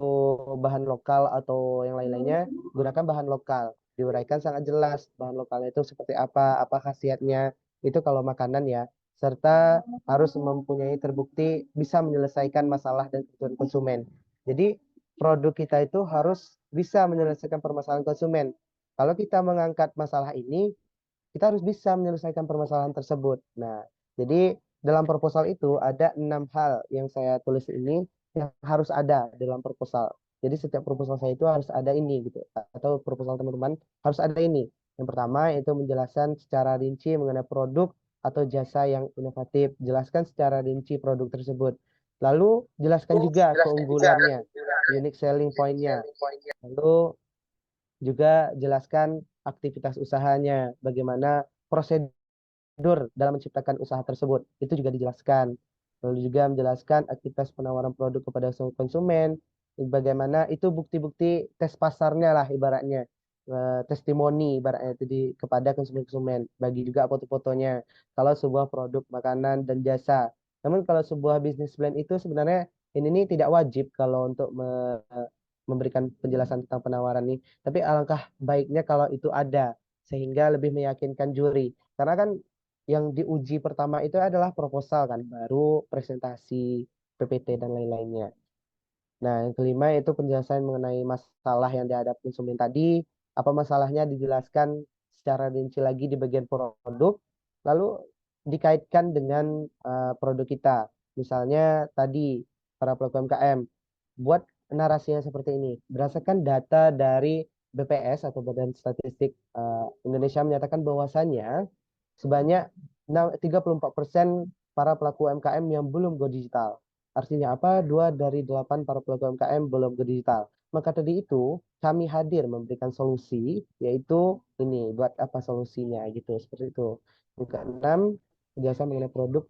bahan lokal atau yang lain-lainnya, gunakan bahan lokal. Diuraikan sangat jelas bahan lokalnya itu seperti apa khasiatnya. Itu kalau makanan ya. Serta harus mempunyai terbukti bisa menyelesaikan masalah dan kebutuhan konsumen. Jadi produk kita itu harus bisa menyelesaikan permasalahan konsumen. Kalau kita mengangkat masalah ini, kita harus bisa menyelesaikan permasalahan tersebut. Nah, jadi dalam proposal itu ada 6 hal yang saya tulis ini yang harus ada dalam proposal. Jadi setiap proposal saya itu harus ada ini gitu, atau proposal teman-teman harus ada ini. Yang pertama itu menjelaskan secara rinci mengenai produk atau jasa yang inovatif. Jelaskan secara rinci produk tersebut. Lalu jelaskan juga keunggulannya, unique selling point-nya. Lalu juga jelaskan aktivitas usahanya, bagaimana prosedur dalam menciptakan usaha tersebut. Itu juga dijelaskan. Lalu juga menjelaskan aktivitas penawaran produk kepada konsumen, bagaimana itu bukti-bukti tes pasarnya lah ibaratnya. Testimoni ibaratnya itu kepada konsumen-konsumen. Bagi juga foto-fotonya. Kalau sebuah produk makanan dan jasa. Namun kalau sebuah bisnis plan itu sebenarnya ini tidak wajib kalau untuk memberikan penjelasan tentang penawaran ini. Tapi alangkah baiknya kalau itu ada sehingga lebih meyakinkan juri. Karena kan yang diuji pertama itu adalah proposal kan, baru presentasi PPT dan lain-lainnya. Nah, yang kelima itu penjelasan mengenai masalah yang dihadapi konsumen tadi, apa masalahnya dijelaskan secara rinci lagi di bagian produk, lalu dikaitkan dengan produk kita. Misalnya tadi para pelaku UMKM buat narasinya seperti ini. Berdasarkan data dari BPS atau Badan Statistik Indonesia menyatakan bahwasannya sebanyak 34% para pelaku UMKM yang belum go digital. Artinya apa? 2 dari 8 para pelaku UMKM belum go digital. Maka tadi itu kami hadir memberikan solusi, yaitu ini buat apa solusinya gitu, seperti itu. Yang keenam, penjelasan mengenai produk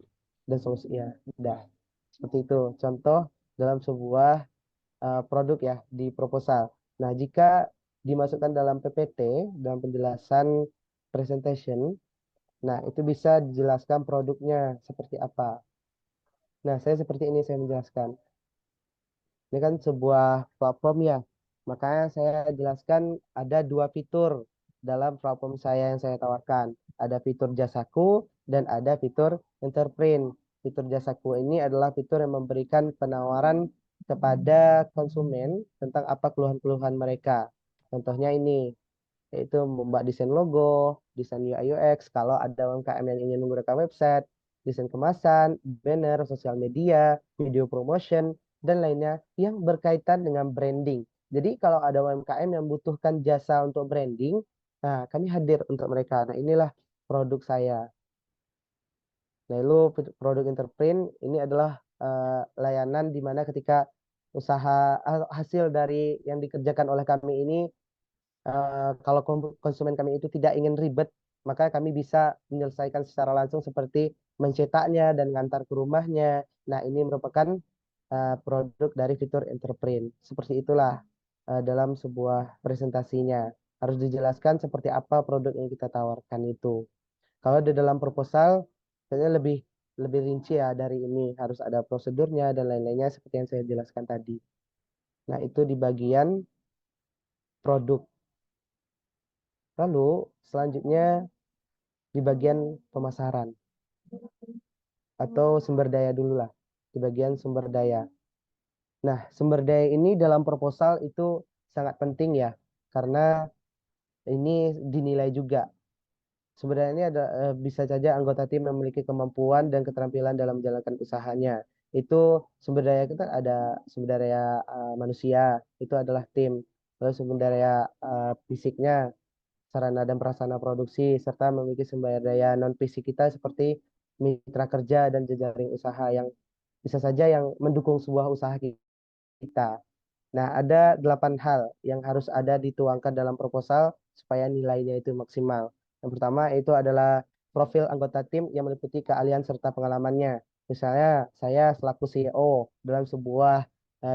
dan solusinya. Udah, seperti itu. Contoh dalam sebuah produk ya di proposal. Nah, jika dimasukkan dalam PPT, dalam penjelasan presentation, nah itu bisa dijelaskan produknya seperti apa. Nah, saya seperti ini saya menjelaskan. Ini kan sebuah platform ya. Makanya saya jelaskan ada 2 fitur dalam platform saya yang saya tawarkan. Ada fitur jasaku dan ada fitur enterprise. Fitur jasaku ini adalah fitur yang memberikan penawaran kepada konsumen tentang apa keluhan-keluhan mereka. Contohnya ini, yaitu membuat desain logo, desain UI UX, kalau ada UMKM yang ingin menggunakan website, desain kemasan, banner, sosial media, video promotion, dan lainnya yang berkaitan dengan branding. Jadi kalau ada UMKM yang membutuhkan jasa untuk branding, nah kami hadir untuk mereka. Nah inilah produk saya. Lalu produk enterprise ini adalah layanan di mana ketika usaha hasil dari yang dikerjakan oleh kami ini kalau konsumen kami itu tidak ingin ribet, maka kami bisa menyelesaikan secara langsung seperti mencetaknya dan ngantar ke rumahnya. Nah, ini merupakan produk dari fitur enterprise. Seperti itulah dalam sebuah presentasinya. Harus dijelaskan seperti apa produk yang kita tawarkan itu. Kalau di dalam proposal, saya lebih rinci ya dari ini. Harus ada prosedurnya dan lain-lainnya seperti yang saya jelaskan tadi. Nah, itu di bagian produk. Lalu selanjutnya di bagian pemasaran atau sumber daya dulu lah. Di bagian sumber daya. Nah, sumber daya ini dalam proposal itu sangat penting ya. Karena ini dinilai juga. Sebenarnya ini ada bisa saja anggota tim memiliki kemampuan dan keterampilan dalam menjalankan usahanya. Itu sumber daya kita ada sumber daya manusia, itu adalah tim. Lalu sumber daya fisiknya, sarana dan prasarana produksi, serta memiliki sumber daya non fisik kita seperti mitra kerja dan jejaring usaha yang bisa saja yang mendukung sebuah usaha kita. Nah, ada 8 hal yang harus ada dituangkan dalam proposal supaya nilainya itu maksimal. Yang pertama itu adalah profil anggota tim yang meliputi keahlian serta pengalamannya. Misalnya, saya selaku CEO dalam sebuah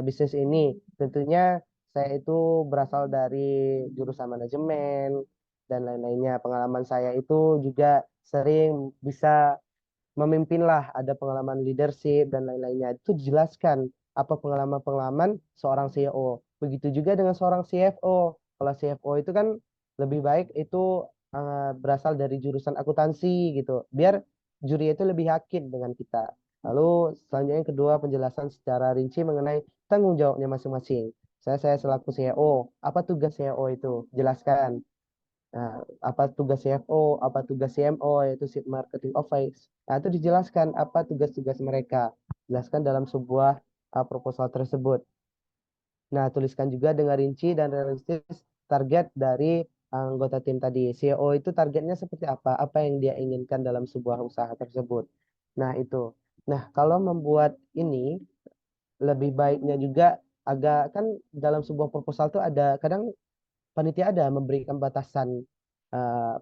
bisnis ini, tentunya saya itu berasal dari jurusan manajemen dan lain-lainnya. Pengalaman saya itu juga sering bisa memimpin lah, ada pengalaman leadership dan lain-lainnya. Itu dijelaskan apa pengalaman-pengalaman seorang CEO. Begitu juga dengan seorang CFO. Kalau CFO itu kan lebih baik itu berasal dari jurusan akuntansi gitu. Biar juri itu lebih yakin dengan kita. Lalu selanjutnya yang kedua, penjelasan secara rinci mengenai tanggung jawabnya masing-masing. Saya selaku CEO, apa tugas CEO itu? Jelaskan. Nah, apa tugas CFO, apa tugas CMO, yaitu Chief Marketing Office. Nah, itu dijelaskan apa tugas-tugas mereka. Jelaskan dalam sebuah proposal tersebut. Nah, tuliskan juga dengan rinci dan realistis target dari anggota tim tadi. CEO itu targetnya seperti apa yang dia inginkan dalam sebuah usaha tersebut. Nah, itu. Nah, kalau membuat ini, lebih baiknya juga agak kan dalam sebuah proposal itu ada kadang panitia ada memberikan batasan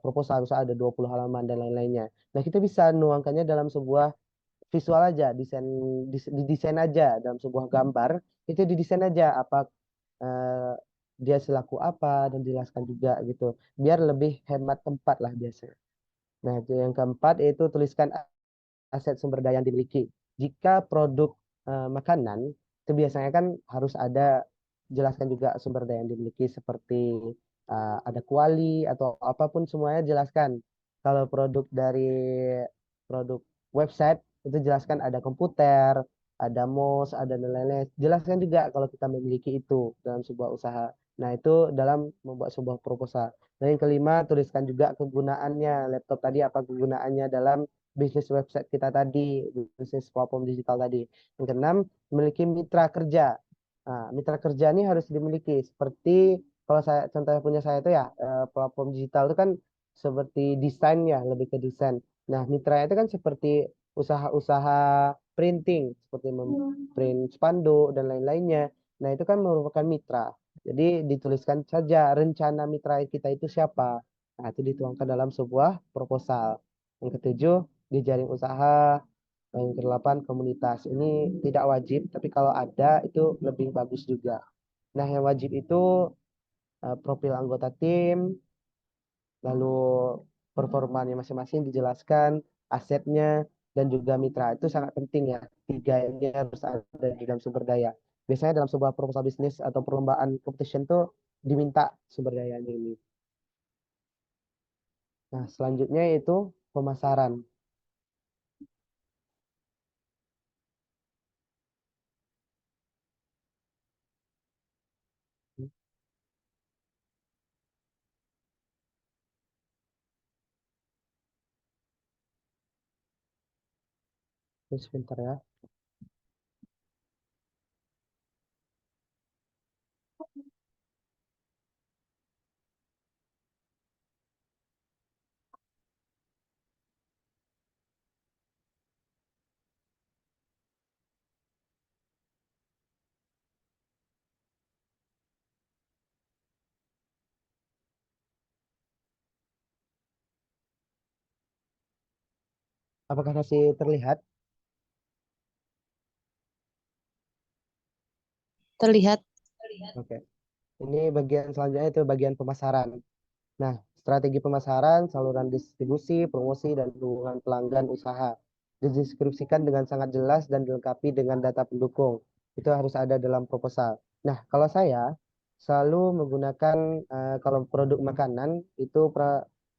proposal misalnya ada 20 halaman dan lain-lainnya. Nah, kita bisa nuangkannya dalam sebuah visual aja, didesain aja dalam sebuah gambar, itu didesain aja apa eh, dia selaku apa dan jelaskan juga gitu. Biar lebih hemat tempat lah biasanya. Nah, itu yang keempat yaitu tuliskan aset sumber daya yang dimiliki. Jika produk makanan, itu biasanya kan harus ada jelaskan juga sumber daya yang dimiliki seperti ada kuali atau apapun semuanya jelaskan. Kalau produk dari produk website itu jelaskan ada komputer, ada mouse, ada dan lain-lain. Jelaskan juga kalau kita memiliki itu dalam sebuah usaha. Nah, itu dalam membuat sebuah proposal. Dan yang kelima, tuliskan juga kegunaannya. Laptop tadi apa kegunaannya dalam bisnis website kita tadi, bisnis platform digital tadi. Yang keenam, memiliki mitra kerja. Nah, mitra kerja ini harus dimiliki. Seperti kalau saya contohnya punya saya itu ya, platform digital itu kan seperti desain ya, lebih ke desain. Nah, mitra itu kan seperti usaha-usaha printing, seperti memprint spanduk dan lain-lainnya. Nah, itu kan merupakan mitra. Jadi dituliskan saja rencana mitra kita itu siapa. Nah, itu dituangkan dalam sebuah proposal. Yang ketujuh, jejaring usaha. Yang kedelapan, komunitas. Ini tidak wajib, tapi kalau ada itu lebih bagus juga. Nah, yang wajib itu profil anggota tim, lalu performanya masing-masing dijelaskan, asetnya, dan juga mitra. Itu sangat penting ya. Tiga ini harus ada di dalam sumber daya. Biasanya dalam sebuah proposal bisnis atau perlombaan competition tuh diminta sumber dayanya ini. Nah, selanjutnya yaitu pemasaran. Ini sebentar ya. Apakah masih terlihat?
Terlihat.
Oke. Ini bagian selanjutnya itu bagian pemasaran. Nah, strategi pemasaran, saluran distribusi, promosi, dan hubungan pelanggan usaha dideskripsikan dengan sangat jelas dan dilengkapi dengan data pendukung. Itu harus ada dalam proposal. Nah, kalau saya selalu menggunakan kalau produk makanan itu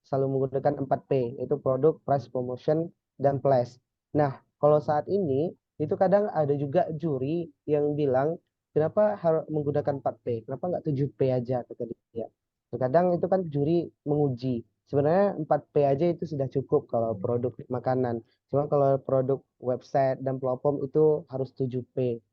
selalu menggunakan 4P, yaitu produk, price, promotion, dan place. Nah, kalau saat ini itu kadang ada juga juri yang bilang, kenapa harus menggunakan 4P? Kenapa nggak 7P aja, kata dia. Terkadang itu kan juri menguji. Sebenarnya 4P aja itu sudah cukup kalau produk makanan. Cuma kalau produk website dan platform itu harus 7P.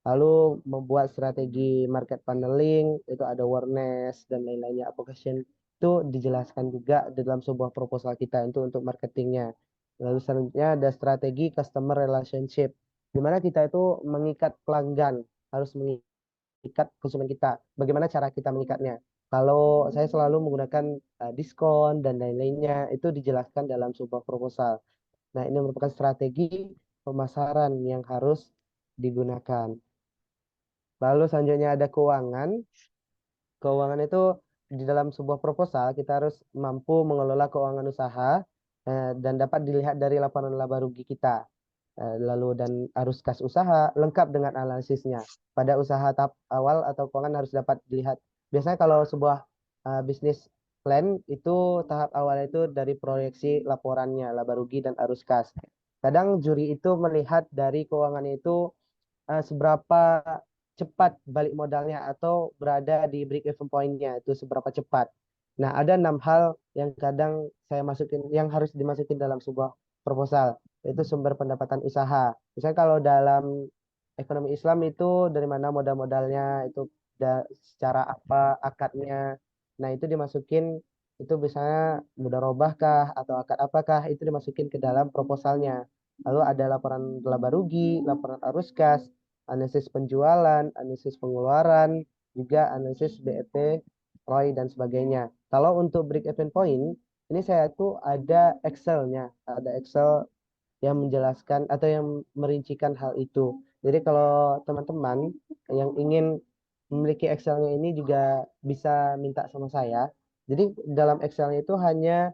Lalu membuat strategi market paneling, itu ada awareness dan lain-lainnya, application itu dijelaskan juga dalam sebuah proposal kita itu untuk marketingnya. Lalu selanjutnya ada strategi customer relationship. di mana kita itu mengikat pelanggan, harus mengikat konsumen kita. Bagaimana cara kita mengikatnya? Kalau saya selalu menggunakan diskon dan lain-lainnya, itu dijelaskan dalam sebuah proposal. Nah, ini merupakan strategi pemasaran yang harus digunakan. Lalu selanjutnya ada keuangan. Keuangan itu di dalam sebuah proposal kita harus mampu mengelola keuangan usaha dan dapat dilihat dari laporan laba rugi kita. Lalu dan arus kas usaha lengkap dengan analisisnya. Pada usaha tahap awal atau keuangan harus dapat dilihat. Biasanya kalau sebuah bisnis plan itu tahap awal itu dari proyeksi laporannya, laba rugi dan arus kas. Kadang juri itu melihat dari keuangannya itu seberapa cepat balik modalnya atau berada di break even point-nya itu seberapa cepat. Nah, ada 6 hal yang kadang saya masukin yang harus dimasukin dalam sebuah proposal, yaitu sumber pendapatan usaha. Misalnya kalau dalam ekonomi Islam itu dari mana modal-modalnya, itu secara apa akadnya. Nah, itu dimasukin, itu misalnya mudharabah kah atau akad apakah, itu dimasukin ke dalam proposalnya. Lalu ada laporan laba rugi, laporan arus kas, analisis penjualan, analisis pengeluaran, juga analisis BEP, ROI, dan sebagainya. Kalau untuk break even point, ini saya tuh ada Excel-nya, ada Excel yang menjelaskan atau yang merincikan hal itu. Jadi kalau teman-teman yang ingin memiliki Excel-nya ini juga bisa minta sama saya. Jadi dalam Excel-nya itu hanya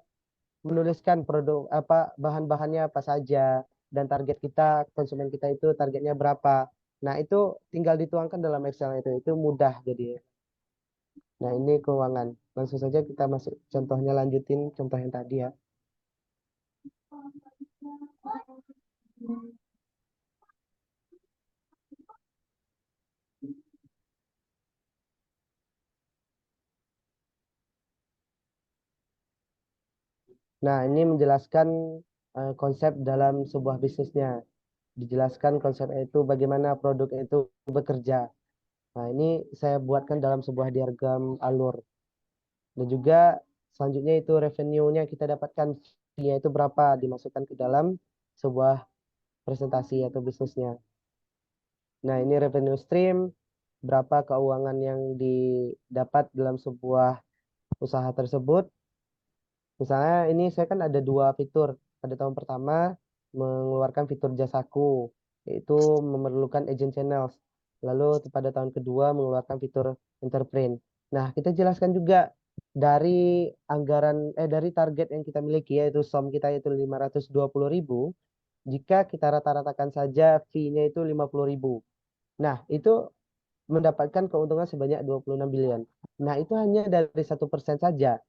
menuliskan produk apa bahan-bahannya apa saja dan target kita konsumen kita itu targetnya berapa. Nah, itu tinggal dituangkan dalam Excel itu mudah jadi. Nah, ini keuangan. Langsung saja kita masuk contohnya, lanjutin contoh yang tadi ya. Nah, ini menjelaskan konsep dalam sebuah bisnisnya. Dijelaskan konsepnya itu bagaimana produk itu bekerja. Nah, ini saya buatkan dalam sebuah diagram alur. Dan juga selanjutnya itu revenue-nya kita dapatkan fee-nya itu berapa dimasukkan ke dalam sebuah presentasi atau bisnisnya. Nah, ini revenue stream, berapa keuangan yang didapat dalam sebuah usaha tersebut. Misalnya ini saya kan ada 2 fitur. Pada tahun pertama mengeluarkan fitur jasaku, yaitu memerlukan agent channels. Lalu pada tahun kedua mengeluarkan fitur enterprise. Nah, kita jelaskan juga dari dari target yang kita miliki, yaitu SOM kita itu 520.000, jika kita rata-ratakan saja fee-nya itu 50.000. Nah, itu mendapatkan keuntungan sebanyak 26 billion. Nah, itu hanya dari 1% saja.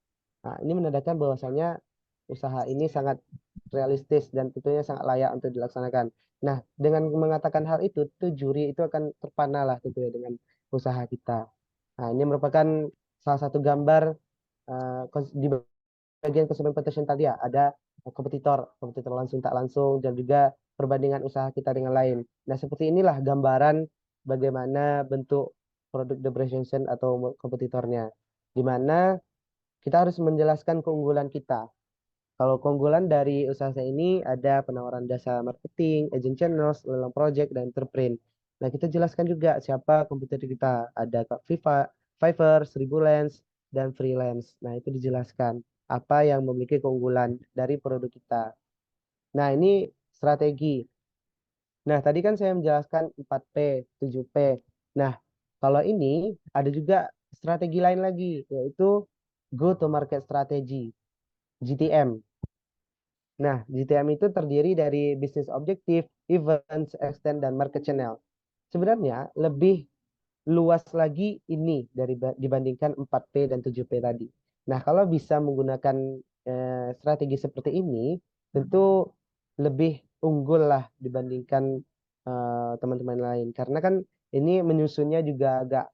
Nah, ini menandakan bahwasanya usaha ini sangat realistis dan tentunya sangat layak untuk dilaksanakan. Nah, dengan mengatakan hal itu, tuh juri itu akan terpana lah tentunya dengan usaha kita. Nah, ini merupakan salah satu gambar di bagian consumer protection tadi ya, ada kompetitor langsung tak langsung, dan juga perbandingan usaha kita dengan lain. Nah, seperti inilah gambaran bagaimana bentuk produk differentiation atau kompetitornya. Di mana kita harus menjelaskan keunggulan kita. Kalau keunggulan dari usaha saya ini ada penawaran jasa marketing, agent channels, lelang project, dan enterprise. Nah, kita jelaskan juga siapa kompetitor kita. Ada Fiverr, 1000lens, dan Freelance. Nah, itu dijelaskan apa yang memiliki keunggulan dari produk kita. Nah, ini strategi. Nah, tadi kan saya menjelaskan 4P, 7P. Nah, kalau ini ada juga strategi lain lagi, yaitu go to market strategy, GTM. Nah, GTM itu terdiri dari business objective, events, extend, dan market channel. Sebenarnya lebih luas lagi ini dibandingkan 4P dan 7P tadi. Nah, kalau bisa menggunakan strategi seperti ini, tentu lebih unggul lah dibandingkan teman-teman lain. Karena kan ini menyusunnya juga agak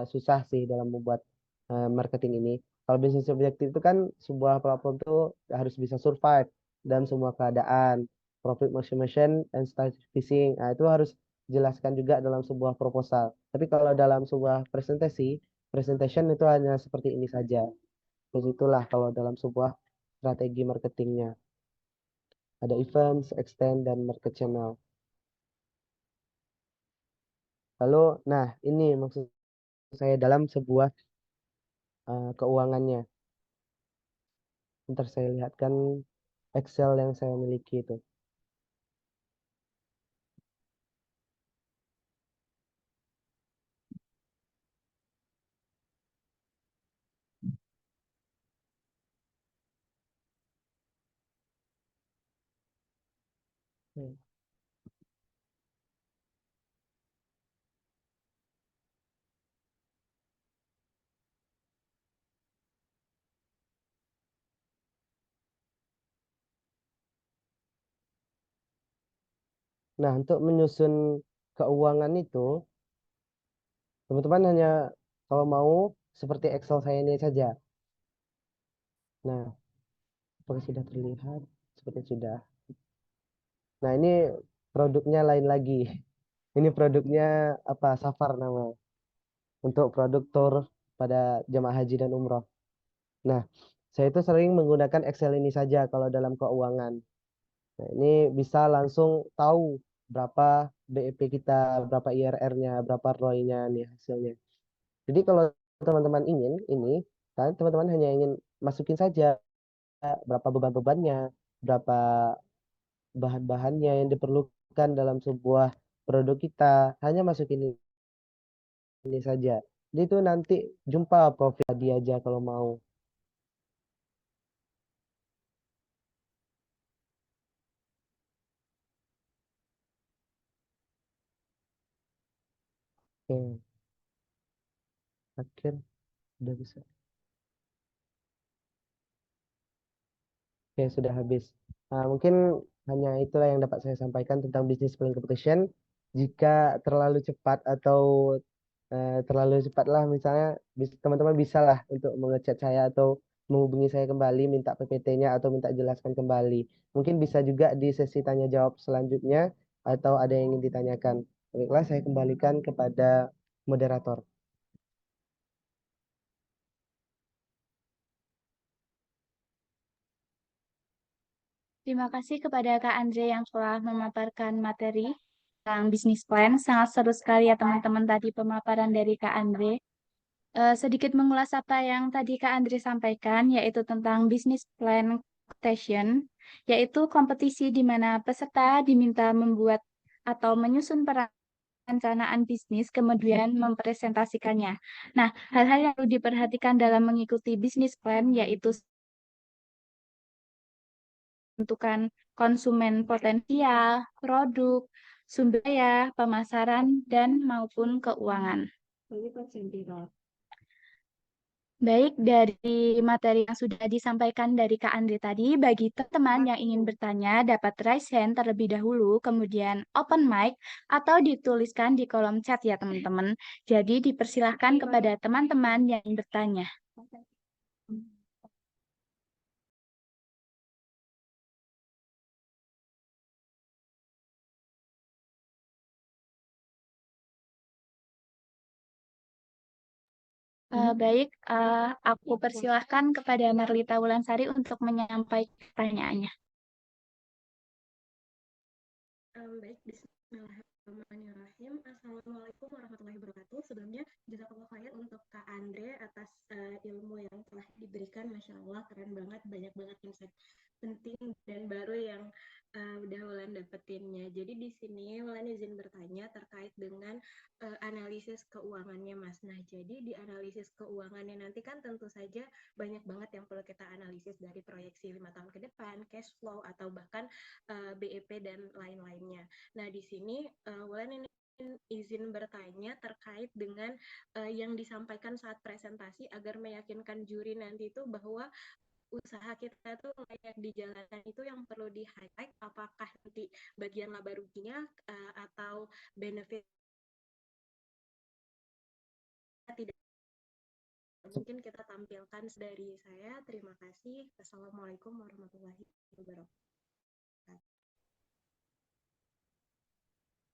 susah sih dalam membuat marketing ini. Kalau bisnis objektif itu kan sebuah platform itu harus bisa survive dalam semua keadaan, profit maximization and style fishing. Nah, itu harus jelaskan juga dalam sebuah proposal. Tapi kalau dalam sebuah presentation itu hanya seperti ini saja. Begitulah kalau dalam sebuah strategi marketingnya. Ada events, extend, dan market channel. Lalu, nah ini maksud saya dalam sebuah keuangannya. Ntar saya lihatkan Excel yang saya miliki itu. Hmm. Nah, untuk menyusun keuangan itu, teman-teman hanya kalau mau seperti Excel saya ini saja. Nah, apakah sudah terlihat? Seperti sudah. Nah, ini produknya lain lagi. Ini produknya apa? Safar nama. Untuk produk tour pada jemaah haji dan umroh. Nah, saya itu sering menggunakan Excel ini saja kalau dalam keuangan. Nah, ini bisa langsung tahu berapa BEP kita, berapa IRR-nya, berapa ROI-nya nih hasilnya. Jadi kalau teman-teman ingin ini, kan teman-teman hanya ingin masukin saja berapa beban-bebannya, berapa bahan-bahannya yang diperlukan dalam sebuah produk kita, hanya masukin ini saja. Jadi itu nanti jumpa profil tadi aja kalau mau. Oke, akhir udah bisa. Oke, sudah habis. Nah, mungkin hanya itulah yang dapat saya sampaikan tentang business plan competition. Jika terlalu cepat atau terlalu cepat lah, misalnya teman-teman bisa lah untuk mengechat saya atau menghubungi saya kembali, minta PPT-nya atau minta jelaskan kembali. Mungkin bisa juga di sesi tanya jawab selanjutnya atau ada yang ingin ditanyakan. Baiklah, saya kembalikan kepada moderator.
Terima kasih kepada Kak Andre yang telah memaparkan materi tentang bisnis plan. Sangat seru sekali ya teman-teman tadi pemaparan dari Kak Andre. Sedikit mengulas apa yang tadi Kak Andre sampaikan, yaitu tentang bisnis plan competition, yaitu kompetisi di mana peserta diminta membuat atau menyusun perencanaan bisnis, kemudian mempresentasikannya. Nah, hal-hal yang perlu diperhatikan dalam mengikuti bisnis plan, yaitu menentukan konsumen potensial, produk, sumber daya, pemasaran, dan maupun keuangan. Baik, dari materi yang sudah disampaikan dari Kak Andri tadi, bagi teman-teman yang ingin bertanya dapat raise hand terlebih dahulu, kemudian open mic, atau dituliskan di kolom chat ya teman-teman. Jadi dipersilahkan kepada teman-teman yang ingin bertanya. Baik, aku persilahkan kepada Marlita Wulansari untuk menyampaikan pertanyaannya.
Baik, bismillahirrahmanirrahim. Assalamualaikum warahmatullahi wabarakatuh. Sebelumnya, jazakallah khair untuk Kak Andre atas ilmu yang telah diberikan. Masya Allah, keren banget. Banyak banget insight penting dan baru yang udah Wulan dapetinnya. Jadi di sini Wulan izin bertanya terkait dengan analisis keuangannya, Mas. Nah, jadi di analisis keuangannya nanti kan tentu saja banyak banget yang perlu kita analisis dari proyeksi 5 tahun ke depan, cash flow, atau bahkan BEP dan lain-lainnya. Nah, di sini Wulan ini izin bertanya terkait dengan yang disampaikan saat presentasi agar meyakinkan juri nanti itu bahwa usaha kita tuh layak dijalankan, itu yang perlu di highlight. Apakah nanti bagian laba ruginya atau benefit tidak, mungkin kita tampilkan dari saya. Terima kasih. Assalamualaikum warahmatullahi wabarakatuh.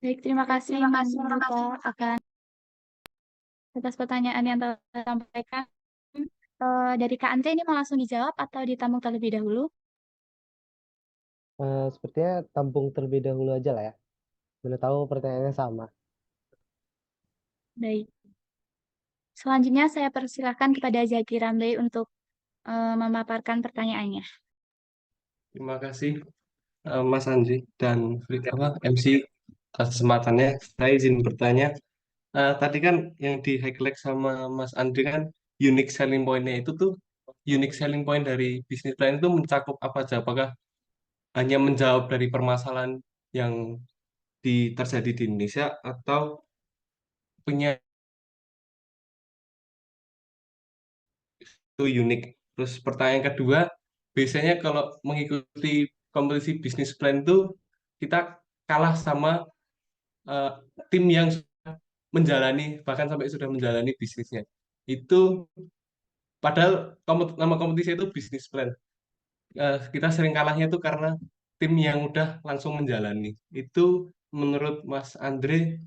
Baik, terima kasih Marlita akan atas pertanyaan yang telah disampaikan. Dari Kak Andre ini mau langsung dijawab atau ditampung terlebih dahulu?
Sepertinya tampung terlebih dahulu aja lah ya. Mana tahu pertanyaannya sama.
Baik. Selanjutnya saya persilakan kepada Zaki Ramli untuk memaparkan pertanyaannya.
Terima kasih Mas Andri dan MC atas kesempatannya. Saya izin bertanya. Tadi kan yang di highlight sama Mas Andri kan unique selling point-nya itu tuh unique selling point dari bisnis plan itu mencakup apa aja? Apakah hanya menjawab dari permasalahan yang terjadi di Indonesia atau punya itu unik? Terus pertanyaan kedua, biasanya kalau mengikuti kompetisi bisnis plan itu kita kalah sama eh, tim yang menjalani bahkan sampai sudah menjalani bisnisnya. Itu padahal nama kompetisi itu bisnis plan. Kita sering kalahnya itu karena tim yang udah langsung menjalani. Itu menurut Mas Andre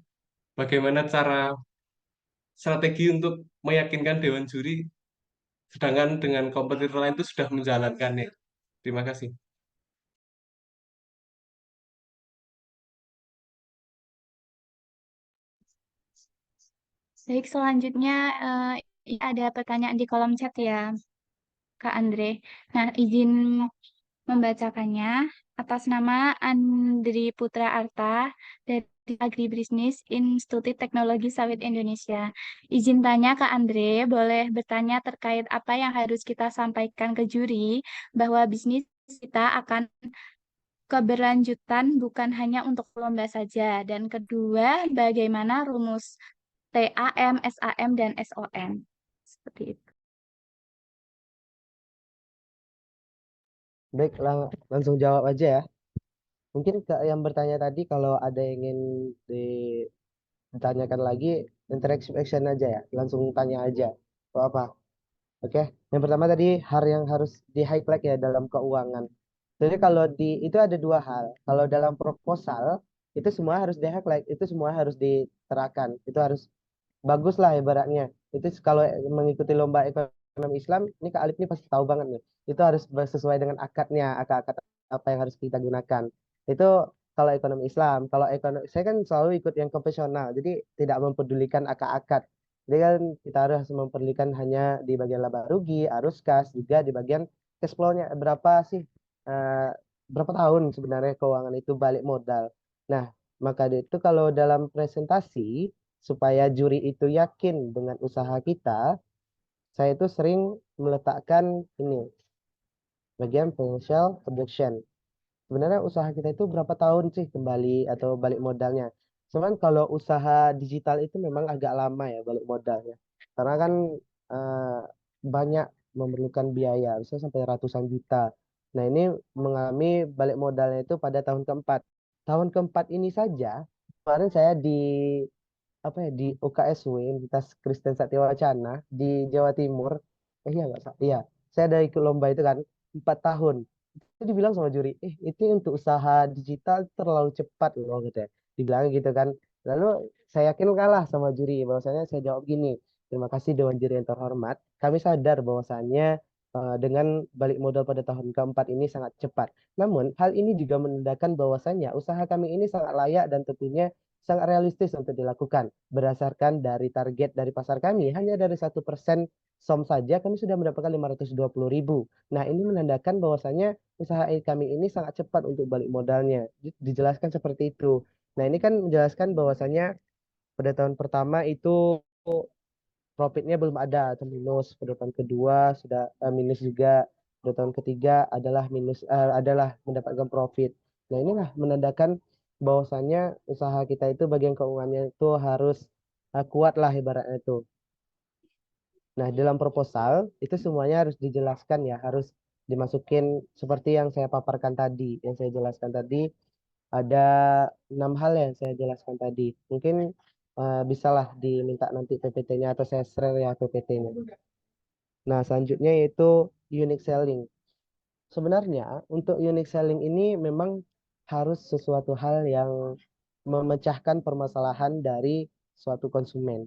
bagaimana cara strategi untuk meyakinkan dewan juri sedangkan dengan kompetitor lain itu sudah menjalankannya. Terima kasih.
Baik, selanjutnya ada pertanyaan di kolom chat ya, Kak Andre. Nah, izin membacakannya atas nama Andri Putra Arta dari Agribisnis Institut Teknologi Sawit Indonesia. Izin tanya Kak Andre, boleh bertanya terkait apa yang harus kita sampaikan ke juri bahwa bisnis kita akan keberlanjutan bukan hanya untuk lomba saja. Dan kedua, bagaimana rumus TAM, SAM, dan SOM. Seperti itu.
Baik, langsung jawab aja ya. Mungkin yang bertanya tadi kalau ada yang ingin ditanyakan lagi, interaction action aja ya. Langsung tanya aja. Atau apa? Oke. Yang pertama tadi hal yang harus di highlight ya dalam keuangan. Jadi kalau itu ada dua hal. Kalau dalam proposal itu semua harus di highlight, itu semua harus diterapkan. Itu harus bagus lah ibaratnya. Itu kalau mengikuti lomba ekonomi Islam, ini Kak Alif ini pasti tahu banget nih. Itu harus sesuai dengan akadnya, akad apa yang harus kita gunakan. Itu kalau ekonomi Islam. Kalau ekonomi, saya kan selalu ikut yang konvensional, jadi tidak mempedulikan akad-akad. Jadi kan kita harus mempedulikan hanya di bagian laba rugi, arus kas, juga di bagian cash flow-nya. Berapa sih, berapa tahun sebenarnya keuangan itu balik modal. Nah, maka itu kalau dalam presentasi, supaya juri itu yakin dengan usaha kita, saya itu sering meletakkan ini, bagian financial projection. Sebenarnya usaha kita itu berapa tahun sih kembali atau balik modalnya. Cuman kalau usaha digital itu memang agak lama ya balik modalnya. Karena kan eh, banyak memerlukan biaya, bisa sampai ratusan juta. Nah ini mengalami balik modalnya itu pada tahun keempat. Tahun keempat ini saja, kemarin saya di di UKSW Universitas Kristen Satya Wacana di Jawa Timur. Iya nggak Sa? Iya, saya ada ikut lomba itu kan 4 tahun. Itu dibilang sama juri, itu untuk usaha digital terlalu cepat loh gitu ya. Dibilang gitu kan. Lalu saya yakin kalah sama juri, bahwasanya saya jawab gini, terima kasih Dewan Juri yang terhormat. Kami sadar bahwasannya dengan balik modal pada tahun keempat ini sangat cepat. Namun hal ini juga menandakan bahwasannya usaha kami ini sangat layak dan tentunya sangat realistis untuk dilakukan. Berdasarkan dari target dari pasar kami, hanya dari 1% SOM saja kami sudah mendapatkan 520.000. Nah, ini menandakan bahwasanya usaha kami ini sangat cepat untuk balik modalnya. Dijelaskan seperti itu. Nah, ini kan menjelaskan bahwasanya pada tahun pertama itu profitnya belum ada atau minus. Pada tahun kedua sudah minus juga. Pada tahun ketiga adalah adalah mendapatkan profit. Nah, inilah menandakan bahwasanya usaha kita itu bagian keuangannya itu harus kuat lah ibaratnya itu. Nah, dalam proposal itu semuanya harus dijelaskan ya, harus dimasukin seperti yang saya paparkan tadi, yang saya jelaskan tadi, ada 6 hal yang saya jelaskan tadi. Mungkin bisalah diminta nanti PPT-nya atau saya share ya PPT-nya. Nah, selanjutnya yaitu unique selling. Sebenarnya untuk unique selling ini memang harus sesuatu hal yang memecahkan permasalahan dari suatu konsumen,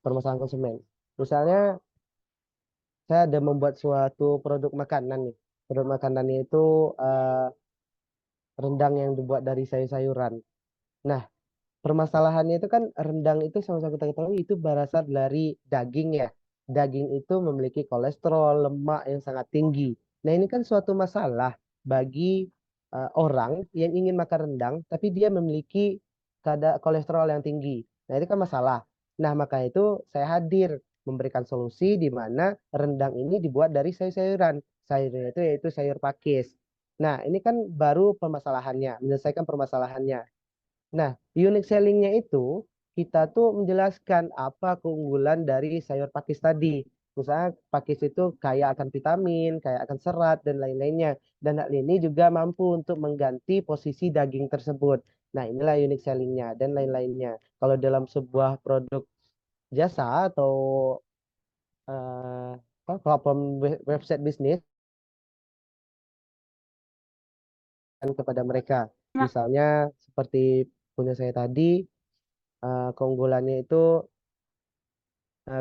permasalahan konsumen. Misalnya saya ada membuat suatu produk makanan nih. Produk makanannya itu rendang yang dibuat dari sayur-sayuran. Nah, permasalahannya itu kan rendang itu sama-sama kita ketahui itu berasal dari daging ya. Daging itu memiliki kolesterol, lemak yang sangat tinggi. Nah, ini kan suatu masalah bagi orang yang ingin makan rendang, tapi dia memiliki kadar kolesterol yang tinggi. Nah, itu kan masalah. Nah, maka itu saya hadir memberikan solusi di mana rendang ini dibuat dari sayur-sayuran. Sayurnya itu yaitu sayur pakis. Nah, ini kan baru permasalahannya, menyelesaikan permasalahannya. Nah, unique selling-nya itu kita tuh menjelaskan apa keunggulan dari sayur pakis tadi. Misalnya pakis itu kaya akan vitamin, kaya akan serat dan lain-lainnya. Dan hal ini juga mampu untuk mengganti posisi daging tersebut. Nah, inilah unique selling-nya dan lain-lainnya. Kalau dalam sebuah produk jasa atau platform website bisnis kepada mereka. Misalnya seperti punya saya tadi, keunggulannya itu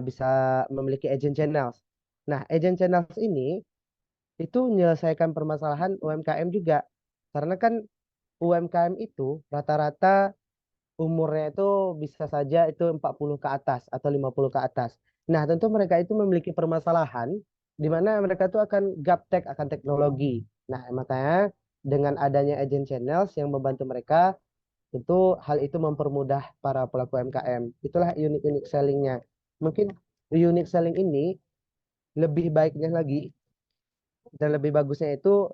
bisa memiliki agent channels. Nah, agent channels ini itu menyelesaikan permasalahan UMKM juga. Karena kan UMKM itu rata-rata umurnya itu bisa saja itu 40 ke atas atau 50 ke atas. Nah, tentu mereka itu memiliki permasalahan di mana mereka itu akan gaptek akan teknologi. Nah, makanya dengan adanya agent channels yang membantu mereka, tentu hal itu mempermudah para pelaku UMKM. Itulah unik-unik selling-nya. Mungkin unique selling ini lebih baiknya lagi dan lebih bagusnya itu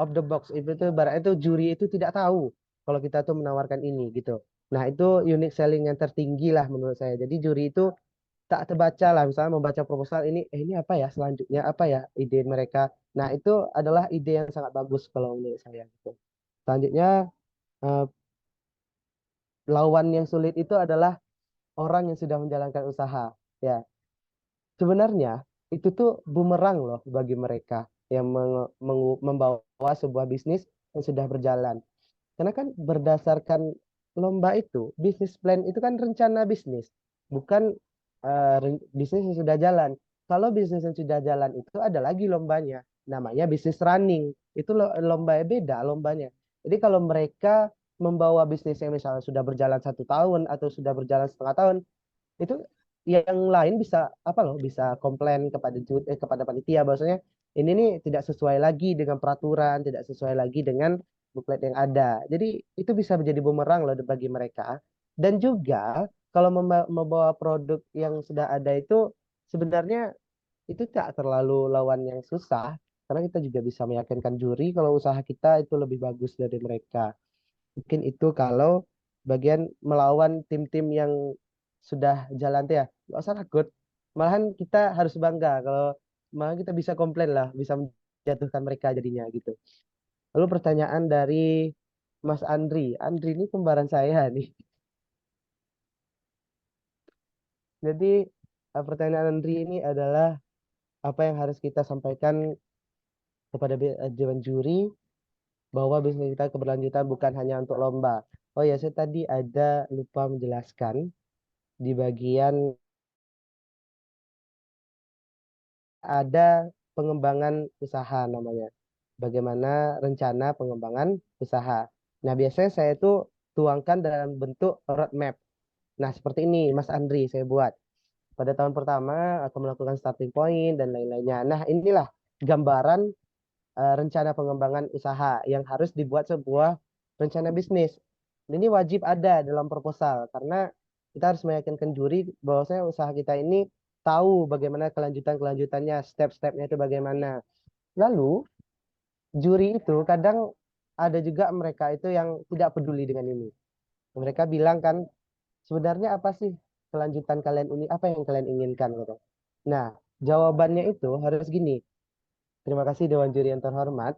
of the box. Itu ibaratnya itu juri itu tidak tahu kalau kita tuh menawarkan ini gitu. Nah, itu unique selling yang tertinggi lah menurut saya. Jadi juri itu tak terbaca lah, misalnya membaca proposal ini, ini apa ya selanjutnya, apa ya ide mereka. Nah, itu adalah ide yang sangat bagus kalau menurut saya gitu. Selanjutnya, eh, lawan yang sulit itu adalah orang yang sudah menjalankan usaha. Ya, sebenarnya itu tuh bumerang loh bagi mereka yang membawa sebuah bisnis yang sudah berjalan. Karena kan berdasarkan lomba itu, bisnis plan itu kan rencana bisnis, bukan bisnis yang sudah jalan. Kalau bisnis yang sudah jalan itu ada lagi lombanya, namanya bisnis running. Itu lomba beda lombanya. Jadi kalau mereka membawa bisnis yang misalnya sudah berjalan 1 tahun atau sudah berjalan setengah tahun, itu yang lain bisa apa loh bisa komplain kepada kepada panitia bahwasanya ini nih tidak sesuai lagi dengan peraturan, tidak sesuai lagi dengan buklet yang ada. Jadi itu bisa menjadi bumerang loh bagi mereka. Dan juga kalau membawa produk yang sudah ada itu sebenarnya itu tak terlalu lawan yang susah karena kita juga bisa meyakinkan juri kalau usaha kita itu lebih bagus dari mereka. Mungkin itu kalau bagian melawan tim-tim yang sudah jalan tuh ya. Nggak usah takut. Malahan kita harus bangga kalau malah kita bisa komplain lah, bisa menjatuhkan mereka jadinya gitu. Lalu pertanyaan dari Mas Andri. Andri ini kembaran saya nih. Jadi pertanyaan Andri ini adalah apa yang harus kita sampaikan kepada dewan juri bahwa bisnis kita keberlanjutan bukan hanya untuk lomba. Oh ya, saya tadi ada lupa menjelaskan di bagian ada pengembangan usaha namanya. Bagaimana rencana pengembangan usaha. Nah, biasanya saya itu tuangkan dalam bentuk roadmap. Nah, seperti ini Mas Andri saya buat. Pada tahun pertama aku melakukan starting point dan lain-lainnya. Nah, inilah gambaran rencana pengembangan usaha yang harus dibuat sebuah rencana bisnis. Ini wajib ada dalam proposal karena kita harus meyakinkan juri bahwasanya usaha kita ini tahu bagaimana kelanjutannya, step-stepnya itu bagaimana. Lalu juri itu kadang ada juga mereka itu yang tidak peduli dengan ini. Mereka bilang kan sebenarnya apa sih kelanjutan kalian ini, apa yang kalian inginkan gitu. Nah, jawabannya itu harus gini. Terima kasih Dewan Juri yang terhormat.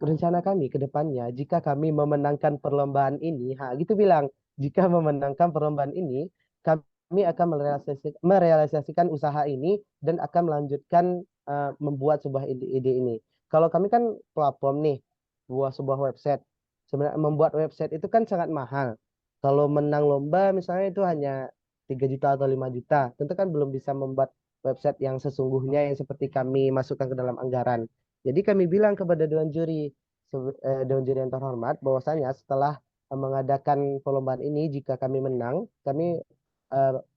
Rencana kami ke depannya, jika kami memenangkan perlombaan ini, gitu bilang, jika memenangkan perlombaan ini, kami akan merealisasikan usaha ini dan akan melanjutkan membuat sebuah ide ini. Kalau kami kan platform nih, buat sebuah website. Sebenarnya membuat website itu kan sangat mahal. Kalau menang lomba misalnya itu hanya 3 juta atau 5 juta, tentu kan belum bisa membuat website yang sesungguhnya yang seperti kami masukkan ke dalam anggaran. Jadi kami bilang kepada Dewan Juri yang terhormat bahwasanya setelah mengadakan perlombaan ini, jika kami menang, kami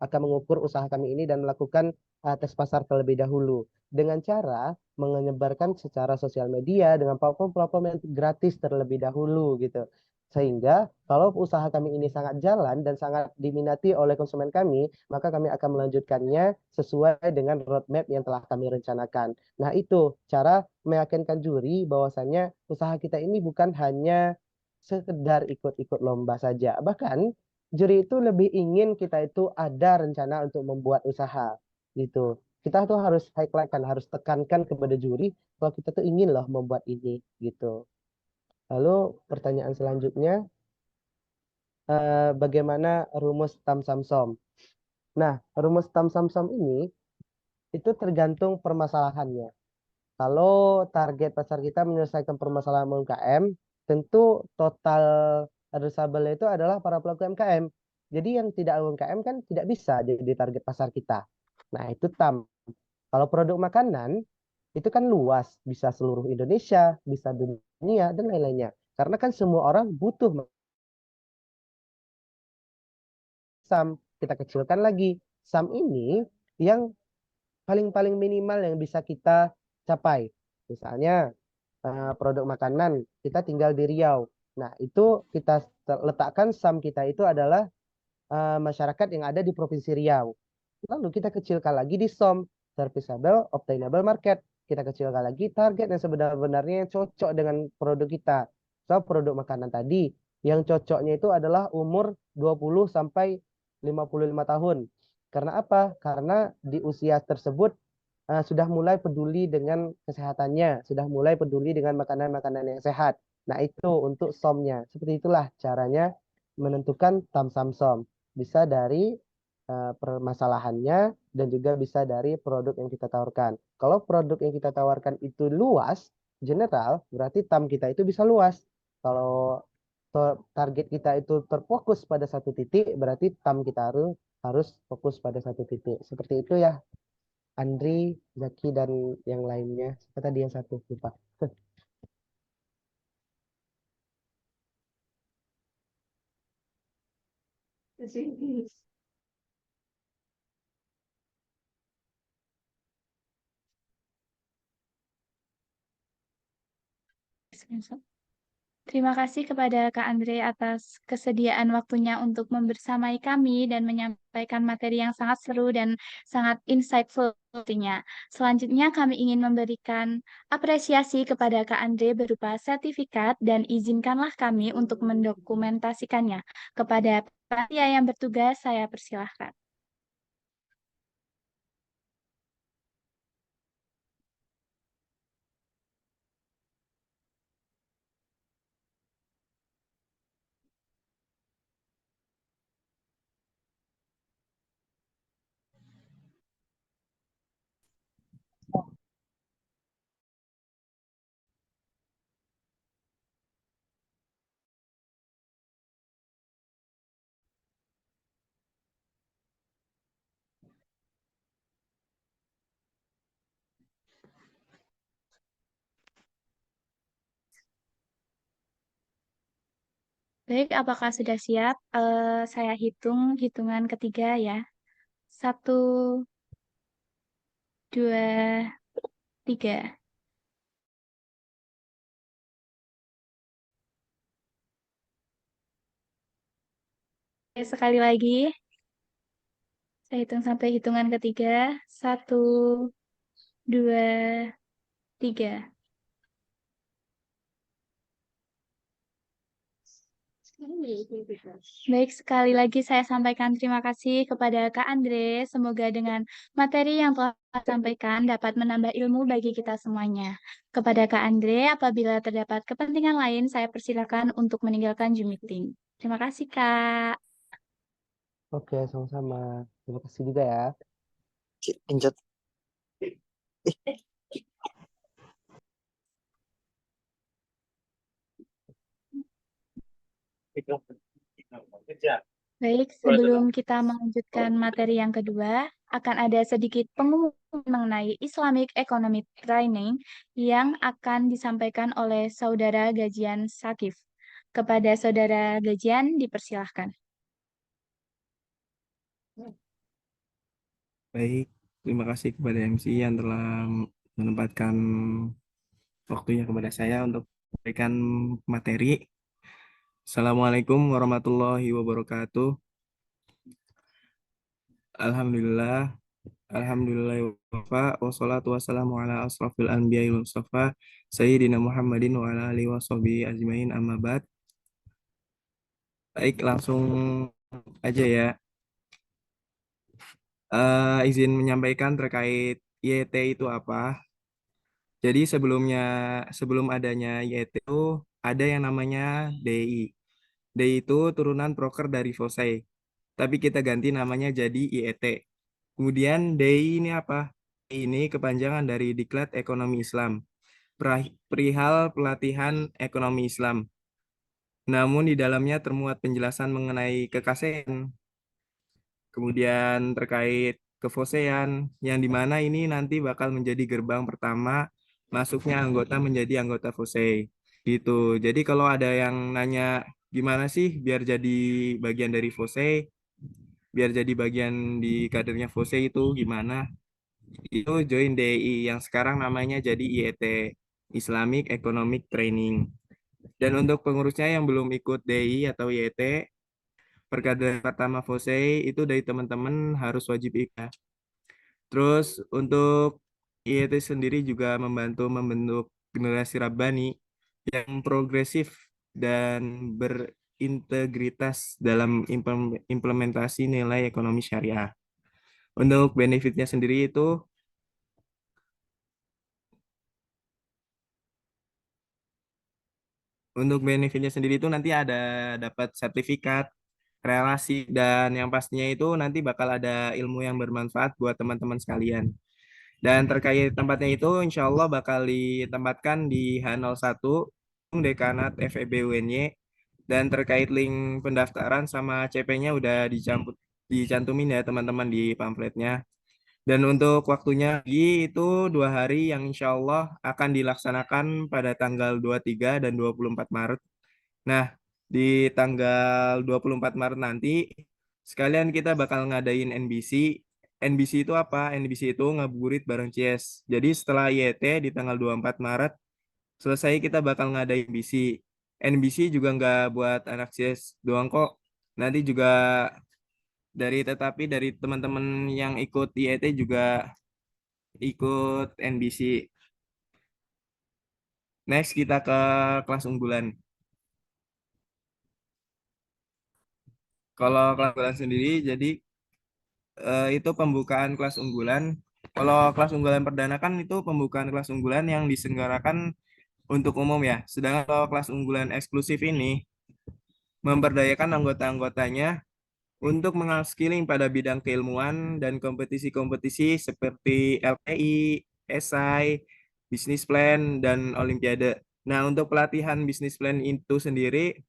akan mengukur usaha kami ini dan melakukan tes pasar terlebih dahulu dengan cara menyebarkan secara sosial media dengan platform-platform yang gratis terlebih dahulu gitu. Sehingga kalau usaha kami ini sangat jalan dan sangat diminati oleh konsumen kami, maka kami akan melanjutkannya sesuai dengan roadmap yang telah kami rencanakan. Nah, itu cara meyakinkan juri bahwasannya usaha kita ini bukan hanya sekedar ikut-ikut lomba saja. Bahkan juri itu lebih ingin kita itu ada rencana untuk membuat usaha gitu. Kita tuh harus highlightkan, harus tekankan kepada juri kalau kita tuh ingin loh membuat ini gitu. Lalu pertanyaan selanjutnya, bagaimana rumus tam-sam-som? Nah, rumus tam-sam-som ini itu tergantung permasalahannya. Kalau target pasar kita menyelesaikan permasalahan UMKM, tentu total addressable itu adalah para pelaku UMKM. Jadi yang tidak UMKM kan tidak bisa jadi target pasar kita. Nah, itu TAM. Kalau produk makanan, itu kan luas, bisa seluruh Indonesia, bisa dunia, dan lain-lainnya. Karena kan semua orang butuh SAM. Kita kecilkan lagi. SAM ini yang paling-paling minimal yang bisa kita capai. Misalnya produk makanan, kita tinggal di Riau. Nah, itu kita letakkan SAM kita itu adalah masyarakat yang ada di Provinsi Riau. Lalu kita kecilkan lagi di SOM, Serviceable Obtainable Market. Kita kecilkan lagi target yang sebenarnya yang cocok dengan produk kita. So, produk makanan tadi, yang cocoknya itu adalah umur 20 sampai 55 tahun. Karena apa? Karena di usia tersebut sudah mulai peduli dengan kesehatannya, sudah mulai peduli dengan makanan-makanan yang sehat. Nah, itu untuk somnya. Seperti itulah caranya menentukan tam-sam-som. Bisa dari permasalahannya dan juga bisa dari produk yang kita tawarkan. Kalau produk yang kita tawarkan itu luas, general, berarti tam kita itu bisa luas. Kalau target kita itu terfokus pada satu titik, berarti tam kita harus fokus pada satu titik. Seperti itu ya, Andri, Zaki, dan yang lainnya. Siapa tadi yang satu? Lupa.
Terima kasih kepada Kak Andre atas kesediaan waktunya untuk membersamai kami dan menyampaikan materi yang sangat seru dan sangat insightful pastinya. Selanjutnya kami ingin memberikan apresiasi kepada Kak Andre berupa sertifikat dan izinkanlah kami untuk mendokumentasikannya. Kepada panitia yang bertugas, saya persilahkan. Baik, apakah sudah siap? Saya hitungan ketiga ya. 1, 2, 3. Oke, sekali lagi, saya hitung sampai hitungan ketiga. 1, 2, 3. Baik, sekali lagi saya sampaikan terima kasih kepada Kak Andre. Semoga dengan materi yang telah disampaikan dapat menambah ilmu bagi kita semuanya. Kepada Kak Andre, apabila terdapat kepentingan lain, saya persilakan untuk meninggalkan Zoom meeting. Terima kasih, Kak.
Oke, sama-sama. Terima kasih juga ya.
Lanjut.
Baik, sebelum kita melanjutkan materi yang kedua, akan ada sedikit pengumuman mengenai Islamic Economic Training yang akan disampaikan oleh Saudara Gajian Sakif. Kepada Saudara Gajian, dipersilahkan.
Baik, terima kasih kepada MC yang telah menempatkan waktunya kepada saya untuk memberikan materi. Assalamualaikum warahmatullahi wabarakatuh. Alhamdulillah, alhamdulillah wassalatu wassalamu ala asrafil anbiya'i wal mustafa sayyidina Muhammadin wa ala alihi washabihi ajmain amma ba'd. Baik, langsung aja ya. Izin menyampaikan terkait YT itu apa. Jadi sebelum adanya YT itu ada yang namanya DI. DI itu turunan proker dari FOSAI. Tapi kita ganti namanya jadi IET. Kemudian DI ini apa? DI ini kepanjangan dari Diklat Ekonomi Islam. Perihal pelatihan ekonomi Islam. Namun di dalamnya termuat penjelasan mengenai kekasehan. Kemudian terkait kefosean, yang dimana ini nanti bakal menjadi gerbang pertama masuknya anggota menjadi anggota FOSEI. Gitu. Jadi kalau ada yang nanya gimana sih biar jadi bagian dari FOSEI, biar jadi bagian di kadernya FOSEI itu gimana? Itu join DI yang sekarang namanya jadi IET, Islamic Economic Training. Dan untuk pengurusnya yang belum ikut DI atau IET, perkaderan pertama FOSEI itu dari teman-teman harus wajib ikut. Terus untuk IET sendiri juga membantu membentuk generasi Rabbani yang progresif dan berintegritas dalam implementasi nilai ekonomi syariah. Untuk benefitnya sendiri itu nanti ada dapat sertifikat, relasi, dan yang pastinya itu nanti bakal ada ilmu yang bermanfaat buat teman-teman sekalian. Dan terkait tempatnya itu insya Allah bakal ditempatkan di H01 Dekanat FEB UNY. Dan terkait link pendaftaran sama CP-nya udah dicantumin ya teman-teman di pamfletnya. Dan untuk waktunya itu 2 hari yang insya Allah akan dilaksanakan pada tanggal 23 dan 24 Maret. Nah, di tanggal 24 Maret nanti, sekalian kita bakal ngadain NBC. NBC itu apa? NBC itu ngabuburit bareng CS. Jadi setelah YT di tanggal 24 Maret, selesai kita bakal ngadain NBC. NBC juga nggak buat anak CS doang kok. Nanti juga dari teman-teman yang ikut YT juga ikut NBC. Next kita ke kelas unggulan. Kalau kelas unggulan sendiri, jadi itu pembukaan kelas unggulan. Kalau kelas unggulan perdana kan itu pembukaan kelas unggulan yang diselenggarakan untuk umum ya. Sedangkan kalau kelas unggulan eksklusif ini memberdayakan anggota-anggotanya untuk mengupskilling pada bidang keilmuan dan kompetisi-kompetisi seperti LPI, esai, bisnis plan, dan olimpiade. Nah, untuk pelatihan bisnis plan itu sendiri,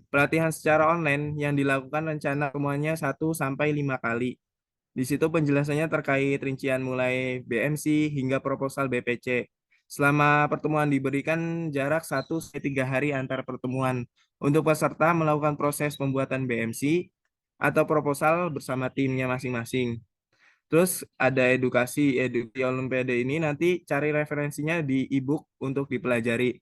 pelatihan secara online yang dilakukan rencana semuanya 1-5 kali. Di situ penjelasannya terkait rincian mulai BMC hingga proposal BPC. Selama pertemuan diberikan jarak 1-3 hari antar pertemuan untuk peserta melakukan proses pembuatan BMC atau proposal bersama timnya masing-masing. Terus ada edukasi Olimpiade ini nanti cari referensinya di e-book untuk dipelajari.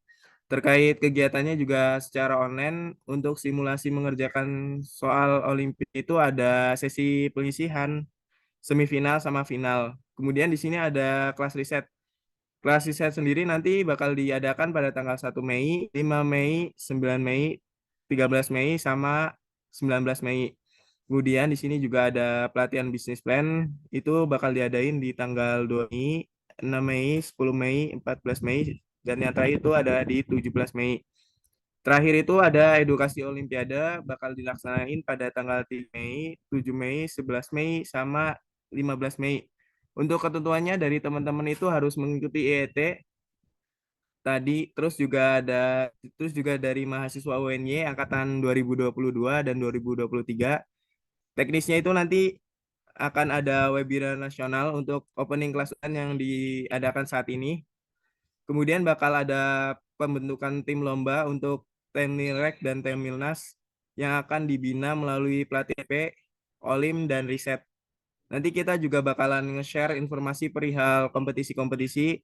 Terkait kegiatannya juga secara online untuk simulasi mengerjakan soal Olimpik itu ada sesi pengisian semifinal sama final. Kemudian di sini ada kelas riset. Kelas riset sendiri nanti bakal diadakan pada tanggal 1 Mei, 5 Mei, 9 Mei, 13 Mei, sama 19 Mei. Kemudian di sini juga ada pelatihan bisnis plan, itu bakal diadain di tanggal 2 Mei, 6 Mei, 10 Mei, 14 Mei, dan yang terakhir itu ada di 17 Mei. Terakhir itu ada edukasi Olimpiade bakal dilaksanain pada tanggal 3 Mei, 7 Mei, 11 Mei, sama 15 Mei. Untuk ketentuannya dari teman-teman itu harus mengikuti EET tadi, terus juga dari mahasiswa UNY angkatan 2022 dan 2023. Teknisnya itu nanti akan ada webinar nasional untuk opening class yang diadakan saat ini. Kemudian bakal ada pembentukan tim lomba untuk Temnilek, dan Temilnas yang akan dibina melalui pelatihan P, Olim, dan riset. Nanti kita juga bakalan nge-share informasi perihal kompetisi-kompetisi,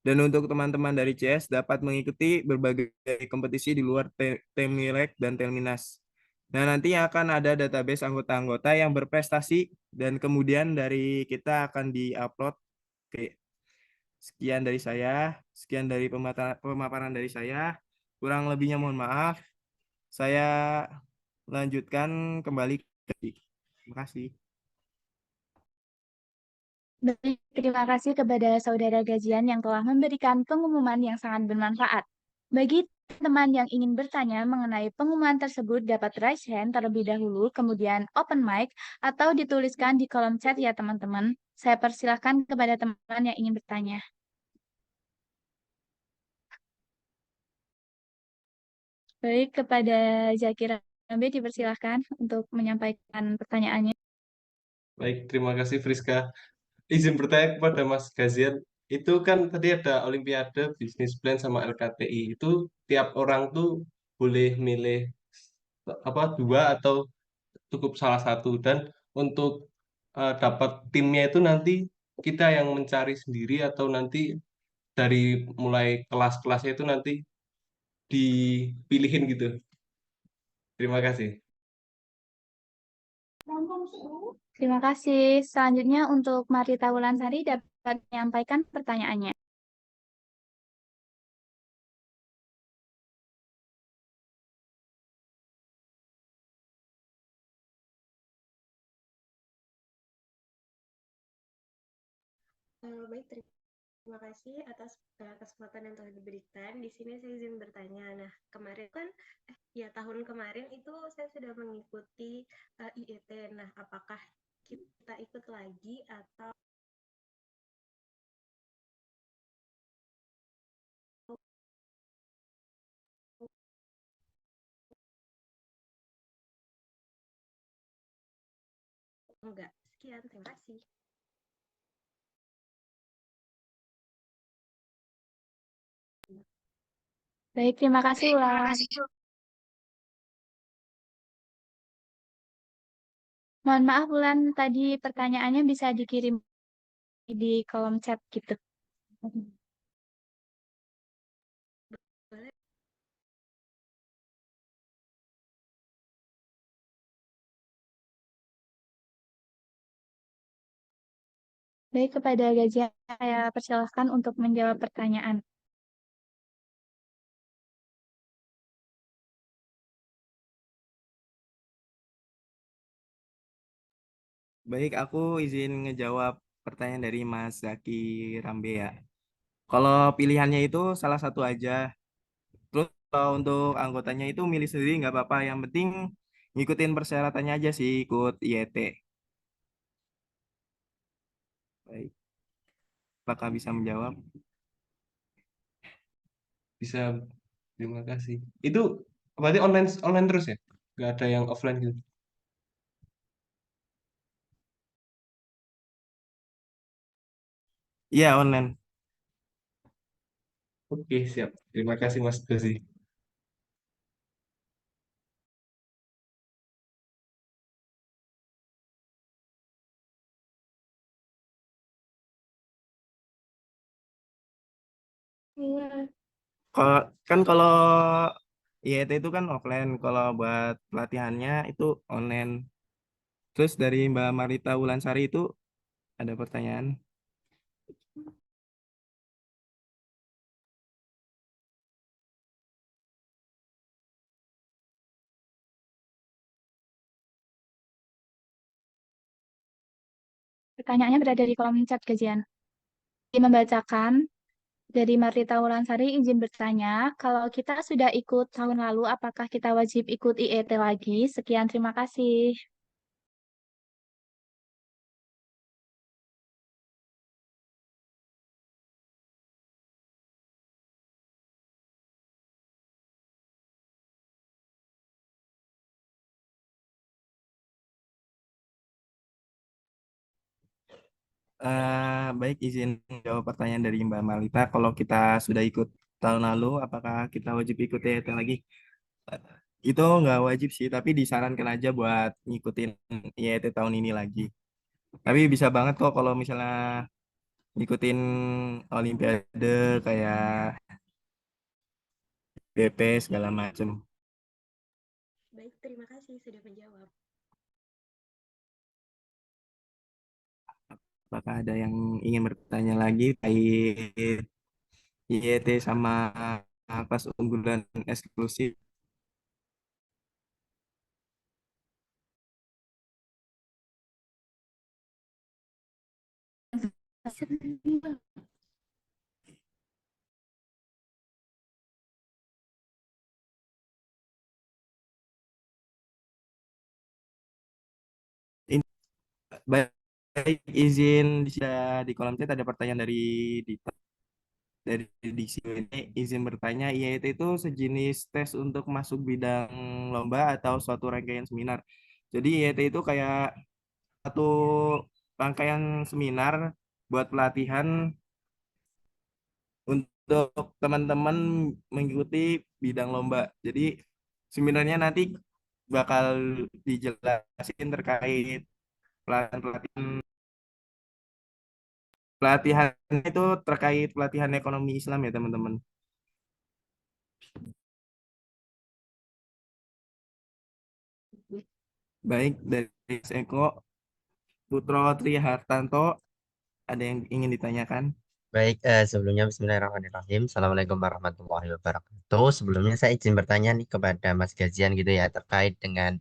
dan untuk teman-teman dari CS dapat mengikuti berbagai kompetisi di luar Temnilek dan Temilnas. Nah, nanti akan ada database anggota-anggota yang berprestasi, dan kemudian dari kita akan di-upload. Oke, sekian dari saya, sekian dari pemaparan dari saya. Kurang lebihnya mohon maaf. Saya lanjutkan kembali. Terima kasih.
Baik, terima kasih kepada saudara Gajian yang telah memberikan pengumuman yang sangat bermanfaat. Bagi teman yang ingin bertanya mengenai pengumuman tersebut dapat raise hand terlebih dahulu, kemudian open mic, atau dituliskan di kolom chat ya teman-teman. Saya persilahkan kepada teman yang ingin bertanya. Baik, kepada Zakira Rambe dipersilahkan untuk menyampaikan pertanyaannya.
Baik, terima kasih Friska. Izin bertanya kepada Mas Gazian, itu kan tadi ada Olimpiade, Bisnis Plan sama LKTI. Itu tiap orang tuh boleh milih apa dua atau cukup salah satu, dan untuk dapat timnya itu nanti kita yang mencari sendiri atau nanti dari mulai kelas-kelasnya itu nanti dipilihin gitu. Terima kasih.
Terima kasih. Selanjutnya untuk Marita Wulansari dapat menyampaikan pertanyaannya.
Baik, terima kasih atas kesempatan yang telah diberikan. Di sini saya izin bertanya. Nah, kemarin kan, ya tahun kemarin itu saya sudah mengikuti IET. Nah, apakah kita ikut lagi atau enggak? Sekian, terima kasih.
Baik, terima kasih Ulan. Mohon maaf Ulan, tadi pertanyaannya bisa dikirim di kolom chat gitu.
Boleh?
Baik, kepada Gajian saya persilahkan untuk menjawab pertanyaan.
Baik, aku izin ngejawab pertanyaan dari Mas Zaki Rambe ya. Kalau pilihannya itu salah satu aja. Terus kalau untuk anggotanya itu milih sendiri nggak apa-apa. Yang penting ngikutin persyaratannya aja sih, ikut IET. Baik, apakah bisa menjawab?
Bisa, terima kasih. Itu berarti online online terus ya? Nggak ada yang offline gitu?
Iya, online.
Oke, siap. Terima kasih Mas Dosi.
Kalau kan kalau IET itu kan offline, kalau buat pelatihannya itu online. Terus dari Mbak Marita Wulansari itu ada pertanyaan.
Pertanyaannya berada di kolom chat Gajian. Membacakan dari Marita Wulansari izin bertanya, kalau kita sudah ikut tahun lalu, apakah kita wajib ikut IET lagi? Sekian, terima kasih.
Baik, izin jawab pertanyaan dari Mbak Malita. Kalau kita sudah ikut tahun lalu, apakah kita wajib ikut IET lagi? Itu nggak wajib sih, tapi disarankan aja buat ngikutin IET tahun ini lagi. Tapi bisa banget kok kalau misalnya ngikutin Olimpiade kayak BP segala macem.
Baik, terima kasih sudah menjawab.
Apakah ada yang ingin bertanya lagi terkait IET sama kelas unggulan eksklusif? Ini baik, izin di kolom chat ada pertanyaan dari Dita. Dari diksi ini izin bertanya, IET itu sejenis tes untuk masuk bidang lomba atau suatu rangkaian seminar. Jadi IET itu kayak satu rangkaian seminar buat pelatihan untuk teman-teman mengikuti bidang lomba. Jadi seminarnya nanti bakal dijelasin terkait pelatihan pelatihan itu terkait pelatihan ekonomi Islam ya teman-teman. Baik, dari Mas Eko Putro Trihartanto, ada yang ingin ditanyakan?
Baik, sebelumnya Bismillahirrahmanirrahim. Assalamualaikum warahmatullahi wabarakatuh. Sebelumnya saya izin bertanya nih kepada Mas Gazian gitu ya terkait dengan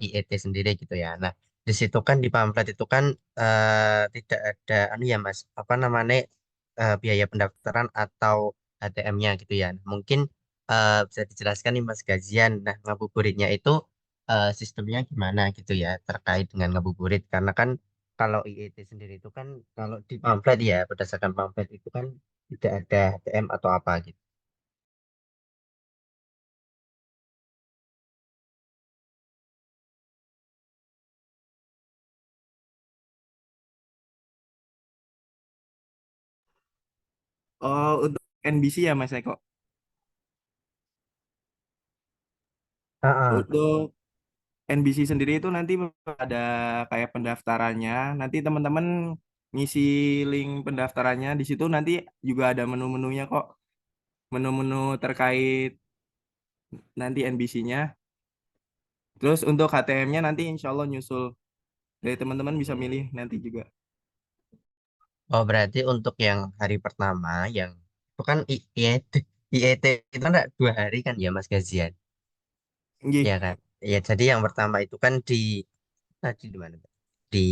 IET sendiri gitu ya. Nah, di situ kan di pamflet itu kan tidak ada anu ya Mas, apa namanya biaya pendaftaran atau HTM-nya gitu ya. Mungkin bisa dijelaskan nih Mas Gazian. Nah, ngabuburitnya itu sistemnya gimana gitu ya terkait dengan ngabuburit karena kan kalau IET sendiri itu kan kalau di pamflet ya berdasarkan pamflet itu kan tidak ada HTM atau apa gitu.
Oh, untuk NBC ya Mas Eko.
Ah,
Untuk NBC sendiri itu nanti ada kayak pendaftarannya. Nanti teman-teman ngisi link pendaftarannya. Di situ nanti juga ada menu-menunya kok. Menu-menu terkait nanti NBC-nya. Terus untuk HTM-nya nanti insya Allah nyusul. Dari teman-teman bisa milih nanti juga.
oh berarti untuk yang hari pertama yang itu kan IET itu kan ada 2 hari kan ya Mas Gazian, ya
Nggih.
kan? Ya jadi yang pertama itu kan di tadi di mana? Pak? Di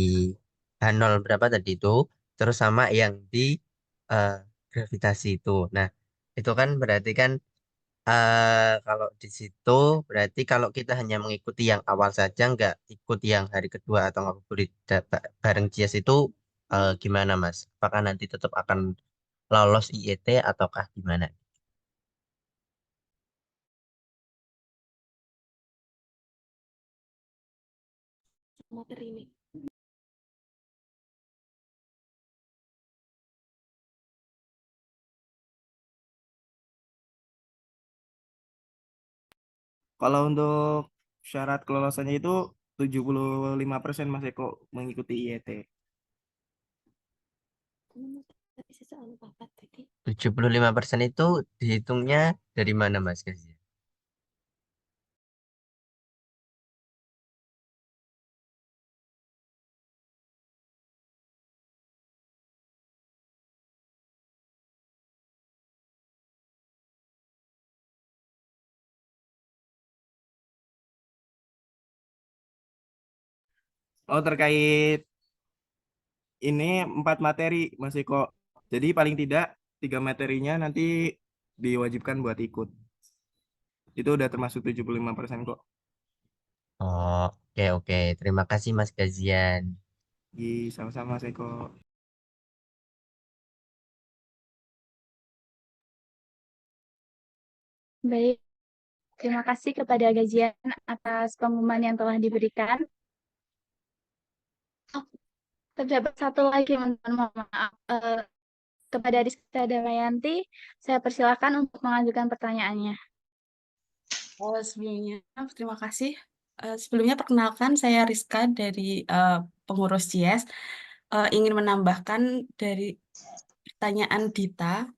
Hanol berapa tadi itu, terus sama yang di eh, gravitasi itu. Nah itu kan berarti kan kalau di situ berarti kalau kita hanya mengikuti yang awal saja nggak ikut yang hari kedua atau ngabuburit bareng Cias itu gimana Mas? Apakah nanti tetap akan lolos IET ataukah gimana?
Materi ini.
Kalau untuk syarat kelolosannya itu 75% Mas Eko mengikuti IET.
75% itu dihitungnya dari mana Mas Gazi?
Oh, terkait ini 4 materi Mas Eko. Jadi paling tidak 3 materinya nanti diwajibkan buat ikut. Itu udah termasuk 75% kok.
Oh, oke oke. Terima kasih Mas Gazian.
Sama-sama Mas Eko.
Baik, terima kasih kepada Gazian atas pengumuman yang telah diberikan. Oh, terdapat satu lagi, mohon maaf. Kepada Rizka Damayanti, saya persilakan untuk mengajukan pertanyaannya.
Sebelumnya, terima kasih. Sebelumnya perkenalkan saya Rizka dari pengurus JIES. Ingin menambahkan dari pertanyaan Dita.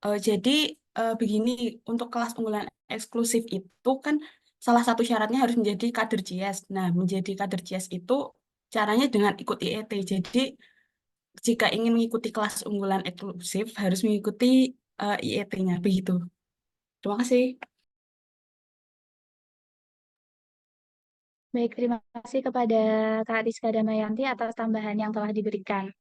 Jadi begini, untuk kelas unggulan eksklusif itu kan salah satu syaratnya harus menjadi kader JIES. Nah, menjadi kader JIES itu caranya dengan ikut IET. Jadi jika ingin mengikuti kelas unggulan eksklusif harus mengikuti IET-nya. Begitu. Terima kasih.
Baik, terima kasih kepada Kak Rizka Damayanti atas tambahan yang telah diberikan.